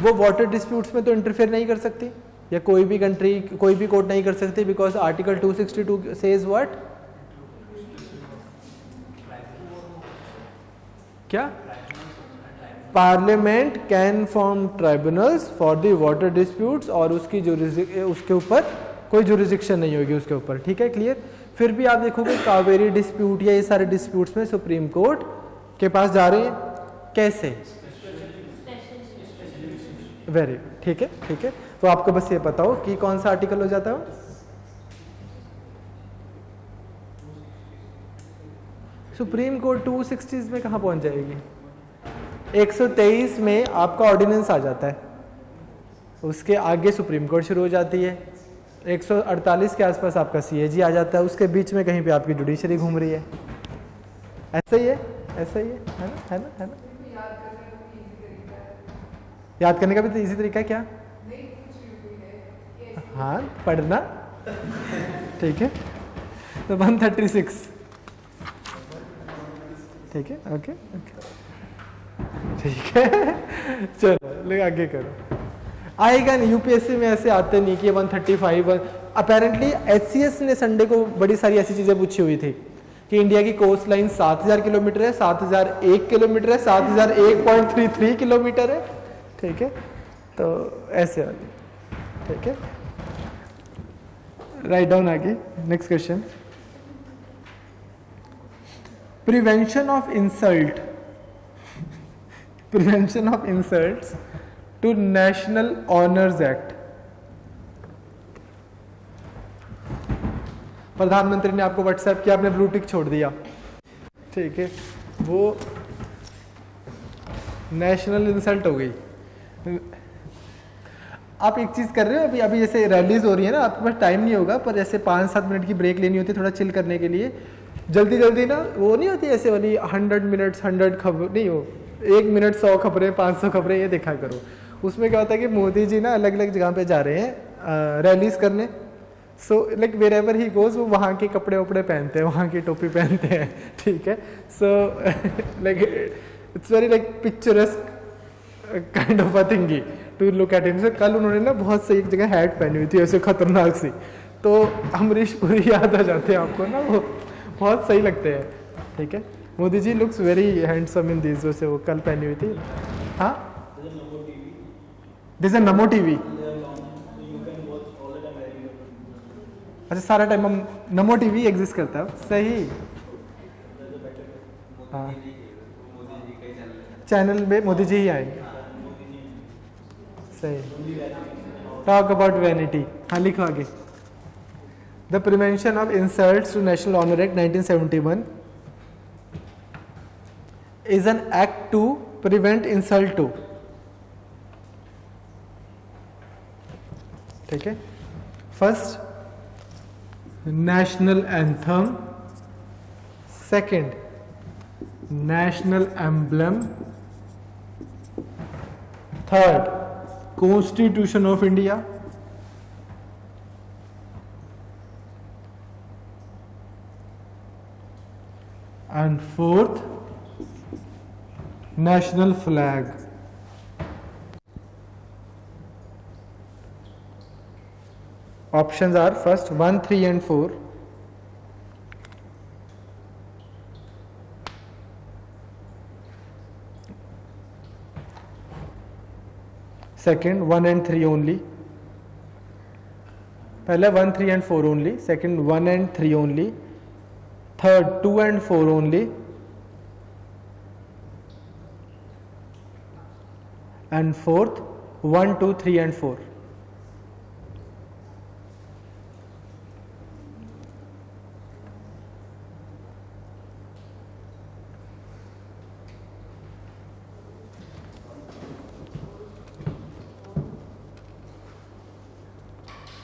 वो वाटर डिस्प्यूट्स में तो इंटरफेयर नहीं कर सकती, या कोई भी कंट्री कोई भी कोर्ट नहीं कर सकती, बिकॉज आर्टिकल 262 सेज व्हाट, क्या? Parliament can form tribunals for the water disputes, और उसके ऊपर कोई जुरिस्डिक्शन नहीं होगी उसके ऊपर। ठीक है, क्लियर। फिर भी आप देखोगे कावेरी डिस्प्यूट या ये सारे डिस्प्यूट्स में सुप्रीम कोर्ट के पास जा रहे हैं, कैसे? वेरी गुड, ठीक है, ठीक है। तो आपको बस ये पता हो कि कौन सा आर्टिकल हो जाता है, सुप्रीम कोर्ट 260s में कहाँ पहुँच जाएगी? 123 में आपका ऑर्डिनेंस आ जाता है, उसके आगे सुप्रीम कोर्ट शुरू हो जाती है। 148 के आसपास आपका CAG आ जाता है, उसके बीच में कहीं पे आपकी जुडिशरी घूम रही है। ऐसा ही है, ऐसा ही है ना, है ना, है ना। याद करने का भी तो इजी तरीका है क्या? हाँ, पढ़ना। ठीक है, तो 136। ठीक है, ओके ओके, ठीक है। चलो आगे करो। आएगा नहीं, यूपीएससी में ऐसे आते नहीं कि 135। अपेरेंटली HCS ने संडे को बड़ी सारी ऐसी चीजें पूछी हुई थी कि इंडिया की कोस्ट लाइन 7000 किलोमीटर है, 7001 किलोमीटर है, 7001.33 किलोमीटर है। ठीक है, तो ऐसे वाली। ठीक है, राइट डाउन आगे। Next question, prevention of insult, prevention of insults to national honours act. प्रधानमंत्री ने आपको व्हाट्सएप किया, आपने ब्लू टिक छोड़ दिया। ठीक है, वो नेशनल इंसल्ट हो गई। आप एक चीज कर रहे हो, अभी अभी जैसे रैलीज हो रही है ना, आपके पास टाइम नहीं होगा, पर जैसे 5-7 मिनट की ब्रेक लेनी होती है थोड़ा चिल करने के लिए, जल्दी जल्दी ना, वो नहीं होती ऐसे वाली 100 मिनट्स 100 खबर नहीं, हो 1 मिनट 100 खबरें 500 खबरें, ये देखा करो। उसमें क्या होता है कि मोदी जी ना अलग अलग जगह पे जा रहे हैं रैलीज करने। So like wherever he goes, वो वहाँ के कपड़े वपड़े पहनते हैं, वहाँ की टोपी पहनते हैं। ठीक है, so like it's very like picturesque kind of a thingy to look at him. कल उन्होंने ना बहुत सही एक जगह हैट पहनी हुई थी ऐसे खतरनाक सी, तो अमरीश पुरी याद आ जाते हैं आपको ना, वो बहुत सही लगते हैं। ठीक है, Modi ji looks very handsome in this, जैसे वो कल पहनी हुई थी। हाँ, दिस इज नमो टीवी। अच्छा, सारा टाइम हम नमो टीवी एग्जिस्ट करता है, सही। हाँ, चैनल में मोदी जी ही आएंगे, सही। टॉक अबाउट वैनिटी, हाँ लिखो आगे। The prevention of insults to national honour act 1971 is an act to prevent insult to। ठीक है, first national anthem, second national emblem, third constitution of India, and fourth national flag. Options are first 1, 3 and 4, second 1 and 3 only, पहले 1, 3 and 4 only, second 1 and 3 only, third 2 and 4 only, and fourth 1, 2, 3 and 4।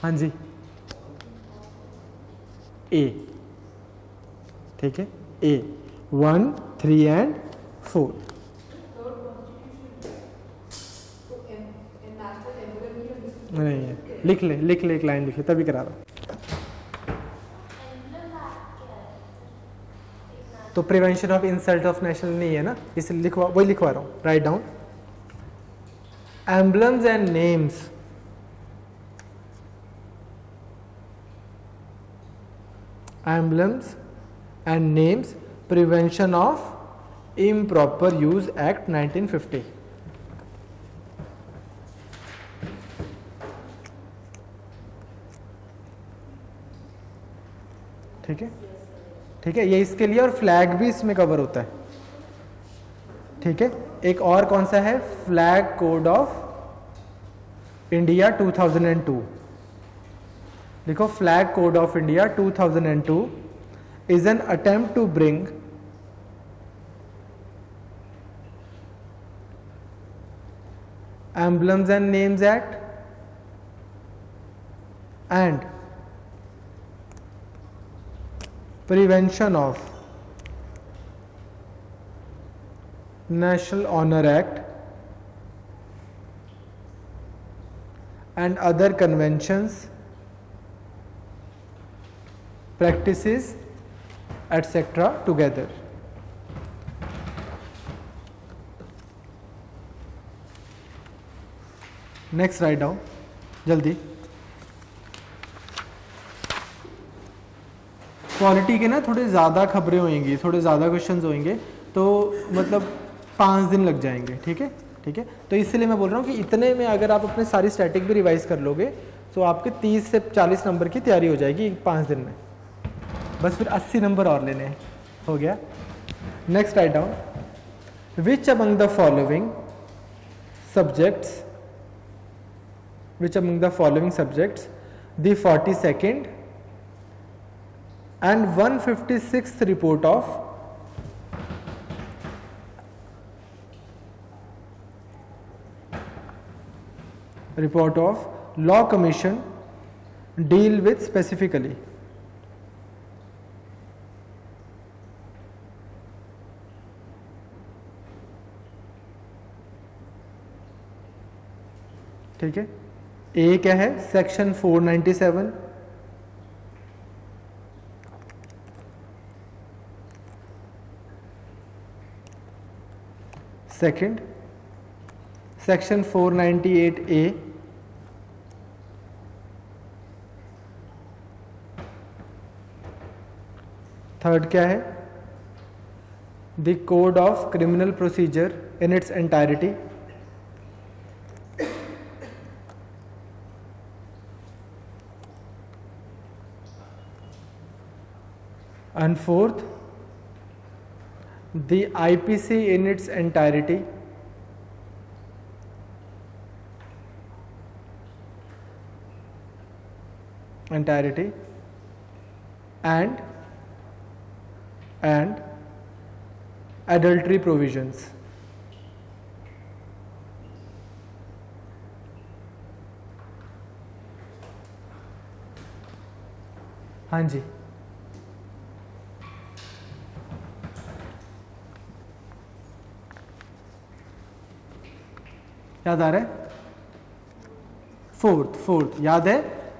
हाँ जी, ए। ठीक है, ए 1, 3 and 4। नहीं है, लिख ले एक line लिख ले, तभी करा रहा हूं। तो prevention of insult of national नहीं है ना, इसलिए लिखवा, वही लिखवा रहा हूं। Write down, emblems and names, emblems and names, prevention of improper use act 1950। ठीक है, ठीक है, ये इसके लिए, और फ्लैग भी इसमें कवर होता है। ठीक है, एक और कौन सा है, फ्लैग कोड ऑफ इंडिया 2002। लिखो, flag code of India 2002 is an attempt to bring Emblems and Names Act and Prevention of National Honor Act and other conventions, practices, etc. together. Next, write down जल्दी. Quality के ना थोड़े ज़्यादा खबरें होंगी, थोड़े ज़्यादा क्वेश्चंस होंगे, तो मतलब 5 दिन लग जाएंगे. ठीक है, ठीक है. तो इसलिए मैं बोल रहा हूँ कि इतने में अगर आप अपने सारी स्टैटिक भी रिवाइज कर लोगे तो आपके 30 से 40 नंबर की तैयारी हो जाएगी 5 दिन में. बस फिर 80 नंबर और लेने हैं. हो गया. Next, write down which among the following subjects the 42nd and 156th report of Law Commission deal with specifically. ठीक है. ए क्या है? Section 497. Second, section 498A. Third क्या है? The code of criminal procedure in its entirety. And fourth, the IPC in its entirety. And adultery provisions. हाँ जी. याद आ रहा है? फोर्थ याद है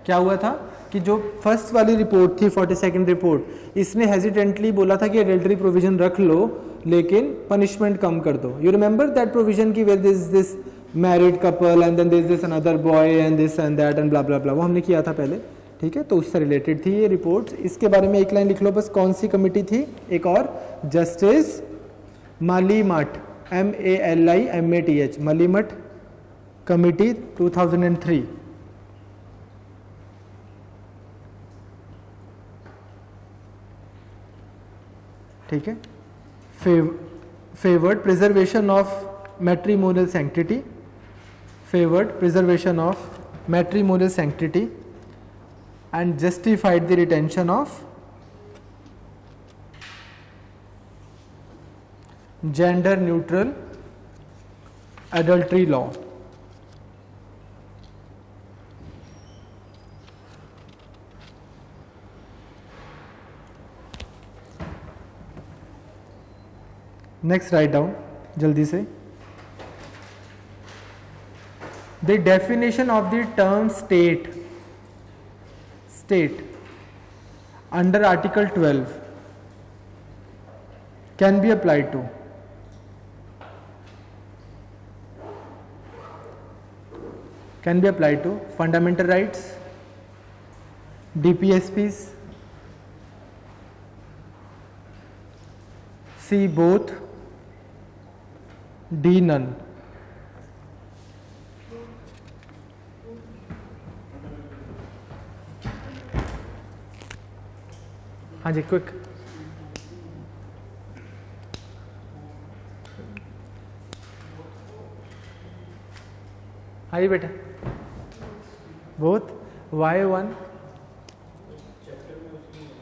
क्या हुआ था कि जो फर्स्ट वाली रिपोर्ट थी 42nd रिपोर्ट, इसने हेजिटेंटली बोला था कि एडल्टरी प्रोविजन रख लो लेकिन पनिशमेंट कम कर दो. यू रिमेंबर दैट प्रोविजन की where this married couple and then this this another boy and this and that and blah blah blah, वो हमने किया था पहले. ठीक है, तो उससे रिलेटेड थी ये रिपोर्ट. इसके बारे में एक लाइन लिख लो बस. कौन सी कमिटी थी? एक और, justice Malimath, MALIMATH, Malimath committee 2003. ठीक है. Favoured preservation of matrimonial sanctity, and justified the retention of gender neutral adultery law. Next, write down जल्दी से. The definition of the term state under article 12 can be applied to fundamental rights, DPSPs, C both, D none. हाँ जी, quick. हाँ जी बेटा. Both. Y1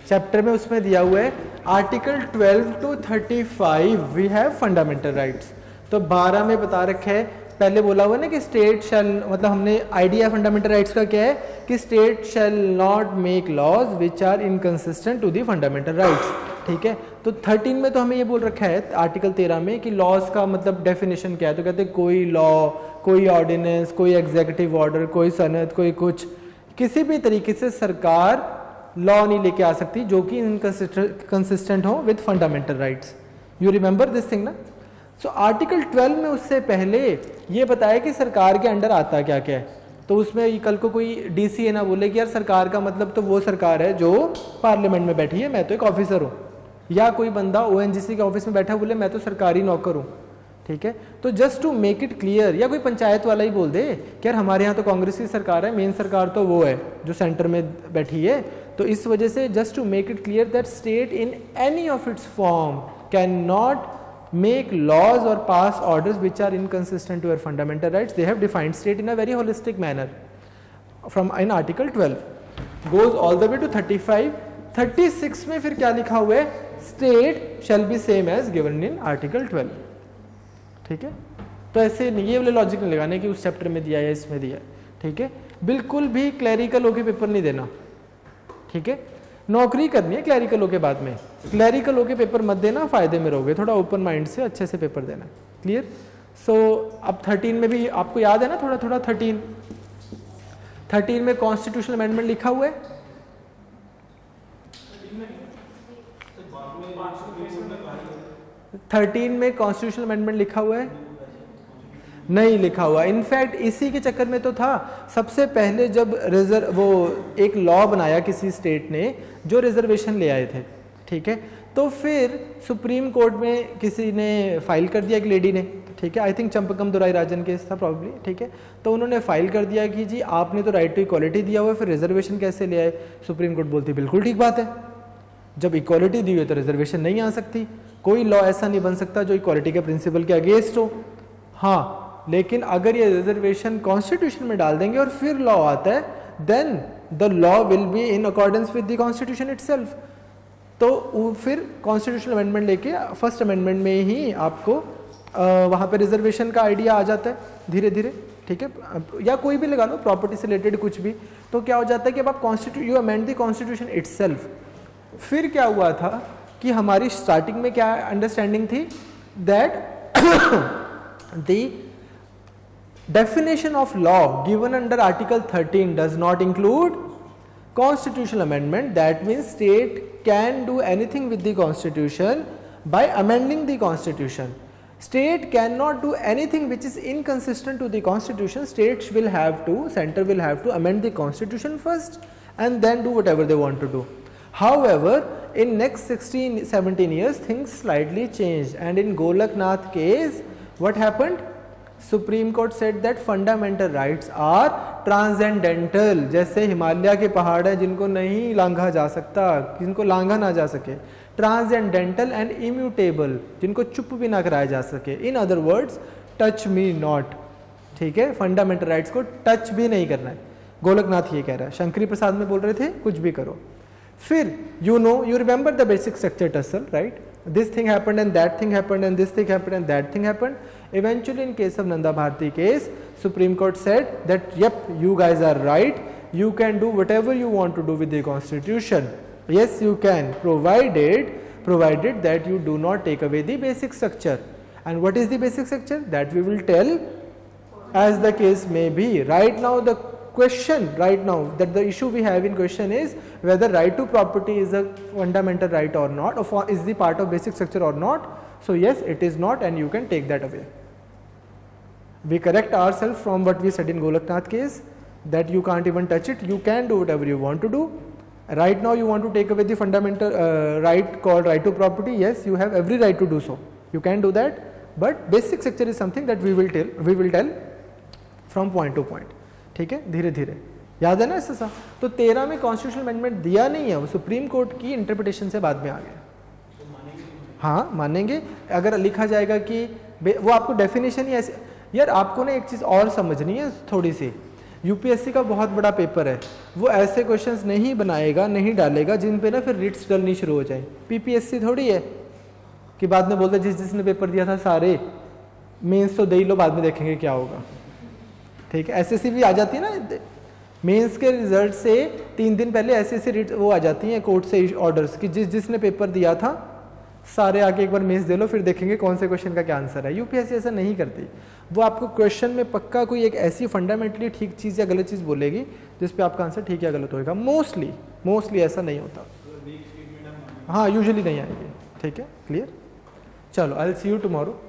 chapter में उसमें दिया हुआ है article 12 to 35 we have fundamental rights. तो 12 में बता रखा है पहले बोला हुआ ना कि स्टेट शैल, मतलब हमने आइडिया फंडामेंटल राइट्स का क्या है कि state shall not make laws which are inconsistent to the fundamental rights, ठीक है। तो 13 में तो हमें ये बोल रखा है आर्टिकल 13 में कि लॉज का मतलब डेफिनेशन क्या है, तो कहते हैं कोई लॉ, कोई ऑर्डिनेंस, कोई एग्जीक्यूटिव ऑर्डर, कोई सनद, कोई कुछ, किसी भी तरीके से सरकार लॉ नहीं लेके आ सकती जो कि इनकंसिस्टेंट हो with fundamental rights. You remember this thing ना। सो आर्टिकल 12 में उससे पहले ये बताया कि सरकार के अंडर आता क्या क्या है, तो उसमें कल को कोई डीसीए ना बोले कि यार सरकार का मतलब तो वो सरकार है जो पार्लियामेंट में बैठी है, मैं तो एक ऑफिसर हूँ, या कोई बंदा ओएनजीसी के ऑफिस में बैठा बोले मैं तो सरकारी नौकर हूँ, ठीक है। तो just to make it clear, या कोई पंचायत वाला ही बोल दे कि यार हमारे यहाँ तो कांग्रेस की सरकार है, मेन सरकार तो वो है जो सेंटर में बैठी है, तो इस वजह से just to make it clear that state in any of its form can not make laws or pass orders which are inconsistent to your fundamental rights. They have defined state in a very holistic manner from in article 12 goes all the way to 35. 36 में फिर क्या लिखा हुआ है, state shall be same as given in article 12, ठीक है। तो ऐसे नहीं, ये वाले लॉजिक नहीं लगाने कि उस चैप्टर में दिया है इसमें दिया है, ठीक है। बिल्कुल भी क्लैरिकल होके पेपर नहीं देना, ठीक है। नौकरी करनी है क्लैरिकल के बाद में, क्लैरिकल के पेपर मत देना, फायदे में रहोगे, थोड़ा ओपन माइंड से अच्छे से पेपर देना, क्लियर। सो अब 13 में भी आपको याद है ना थोड़ा थोड़ा, 13 में कॉन्स्टिट्यूशनल अमेंडमेंट लिखा हुआ है, में कॉन्स्टिट्यूशनल अमेंडमेंट लिखा हुआ है, नहीं लिखा हुआ। इनफैक्ट इसी के चक्कर में तो था, सबसे पहले जब वो एक लॉ बनाया किसी स्टेट ने जो रिजर्वेशन ले आए थे, ठीक है, तो फिर सुप्रीम कोर्ट में किसी ने फाइल कर दिया, एक लेडी ने, ठीक है, I think Champakam Durai Rajan case था प्रॉब्ली, ठीक है, तो उन्होंने फाइल कर दिया कि जी आपने तो राइट टू इक्वालिटी दिया हुआ है, फिर रिजर्वेशन कैसे ले आए। सुप्रीम कोर्ट बोलती बिल्कुल ठीक बात है, जब इक्वालिटी दी हुई है तो रिजर्वेशन नहीं आ सकती, कोई लॉ ऐसा नहीं बन सकता जो इक्वालिटी के प्रिंसिपल के अगेंस्ट हो। हाँ, लेकिन अगर ये रिजर्वेशन कॉन्स्टिट्यूशन में डाल देंगे और फिर लॉ आता है, then the law will be in accordance with the constitution itself. तो फिर कॉन्स्टिट्यूशनल अमेंडमेंट लेके फर्स्ट अमेंडमेंट में ही आपको वहाँ पे रिजर्वेशन का आइडिया आ जाता है धीरे धीरे, ठीक है, या कोई भी लगा लो प्रॉपर्टी से रिलेटेड कुछ भी, तो क्या हो जाता है कि अब आप you amend the constitution itself. फिर क्या हुआ था कि हमारी स्टार्टिंग में क्या अंडरस्टैंडिंग थी, that the definition of law given under article 13 does not include constitutional amendment. That means state can do anything with the constitution by amending the constitution. State cannot do anything which is inconsistent to the constitution. States will have to, center will have to amend the constitution first and then do whatever they want to do. However, in next 16-17 years things slightly changed, and in Golaknath case what happened? Supreme court said that fundamental rights are transcendental, जैसे हिमालय के पहाड़ हैं जिनको नहीं लांघा जा सकता, जिनको लांघा ना जा सके, ट्रांसेंडेंटल एंड इम्यूटेबल, जिनको चुप भी ना कराया जा सके। In other words, touch me not, ठीक है, फंडामेंटल राइट्स को टच भी नहीं करना है। गोलकनाथ ये कह रहा है, शंकरी प्रसाद में बोल रहे थे कुछ भी करो। फिर you remember the basic structure tussle, right? This thing happened and that thing happened and this thing happened and that thing happened. Eventually, in case of Nanda Bharati case, Supreme Court said that yep, you guys are right. You can do whatever you want to do with the Constitution. Yes, you can, provided that you do not take away the basic structure. And what is the basic structure? That we will tell as the case may be. Right now, the question right now that the issue we have in question is whether right to property is a fundamental right or not, or is the part of basic structure or not. So yes, it is not, and you can take that away. We correct ourselves from what we said in Golaknath case, that you can't even touch it, you can do whatever you want to do. Right now you want to take away the fundamental right called right to property. Yes, you have every right to do so, you can do that, but basic structure is something that we will tell from point to point. ठीक है, धीरे धीरे, याद है ना ऐसा। तो 13 में कॉन्स्टिट्यूशनल अमेंडमेंट दिया नहीं है, वो सुप्रीम कोर्ट की इंटरप्रिटेशन से बाद में आ गया। हाँ मानेंगे, अगर लिखा जाएगा कि वो आपको डेफिनेशन ही ऐसे। यार आपको ना एक चीज़ और समझनी है थोड़ी सी, यूपीएससी का बहुत बड़ा पेपर है, वो ऐसे क्वेश्चंस नहीं बनाएगा, नहीं डालेगा जिन पे ना फिर रिट्स डलनी शुरू हो जाए। पीपीएससी थोड़ी है कि बाद में बोलते जिसने पेपर दिया था सारे मेंस तो दे ही लो, बाद में देखेंगे क्या होगा, ठीक है। एसएससी भी आ जाती है ना, मेंस के रिजल्ट से 3 दिन पहले एसएससी वो आ जाती हैं कोर्ट से ऑर्डर्स कि जिसने पेपर दिया था सारे आके एक बार मेंस दे लो, फिर देखेंगे कौन से क्वेश्चन का क्या आंसर है। यूपीएससी ऐसा नहीं करती, वो आपको क्वेश्चन में पक्का कोई एक ऐसी फंडामेंटली ठीक चीज़ या गलत चीज़ बोलेगी जिस पे आपका आंसर ठीक या गलत होएगा। मोस्टली ऐसा नहीं होता, हाँ यूजुअली नहीं आएगी, ठीक है, क्लियर। चलो I will see you tomorrow.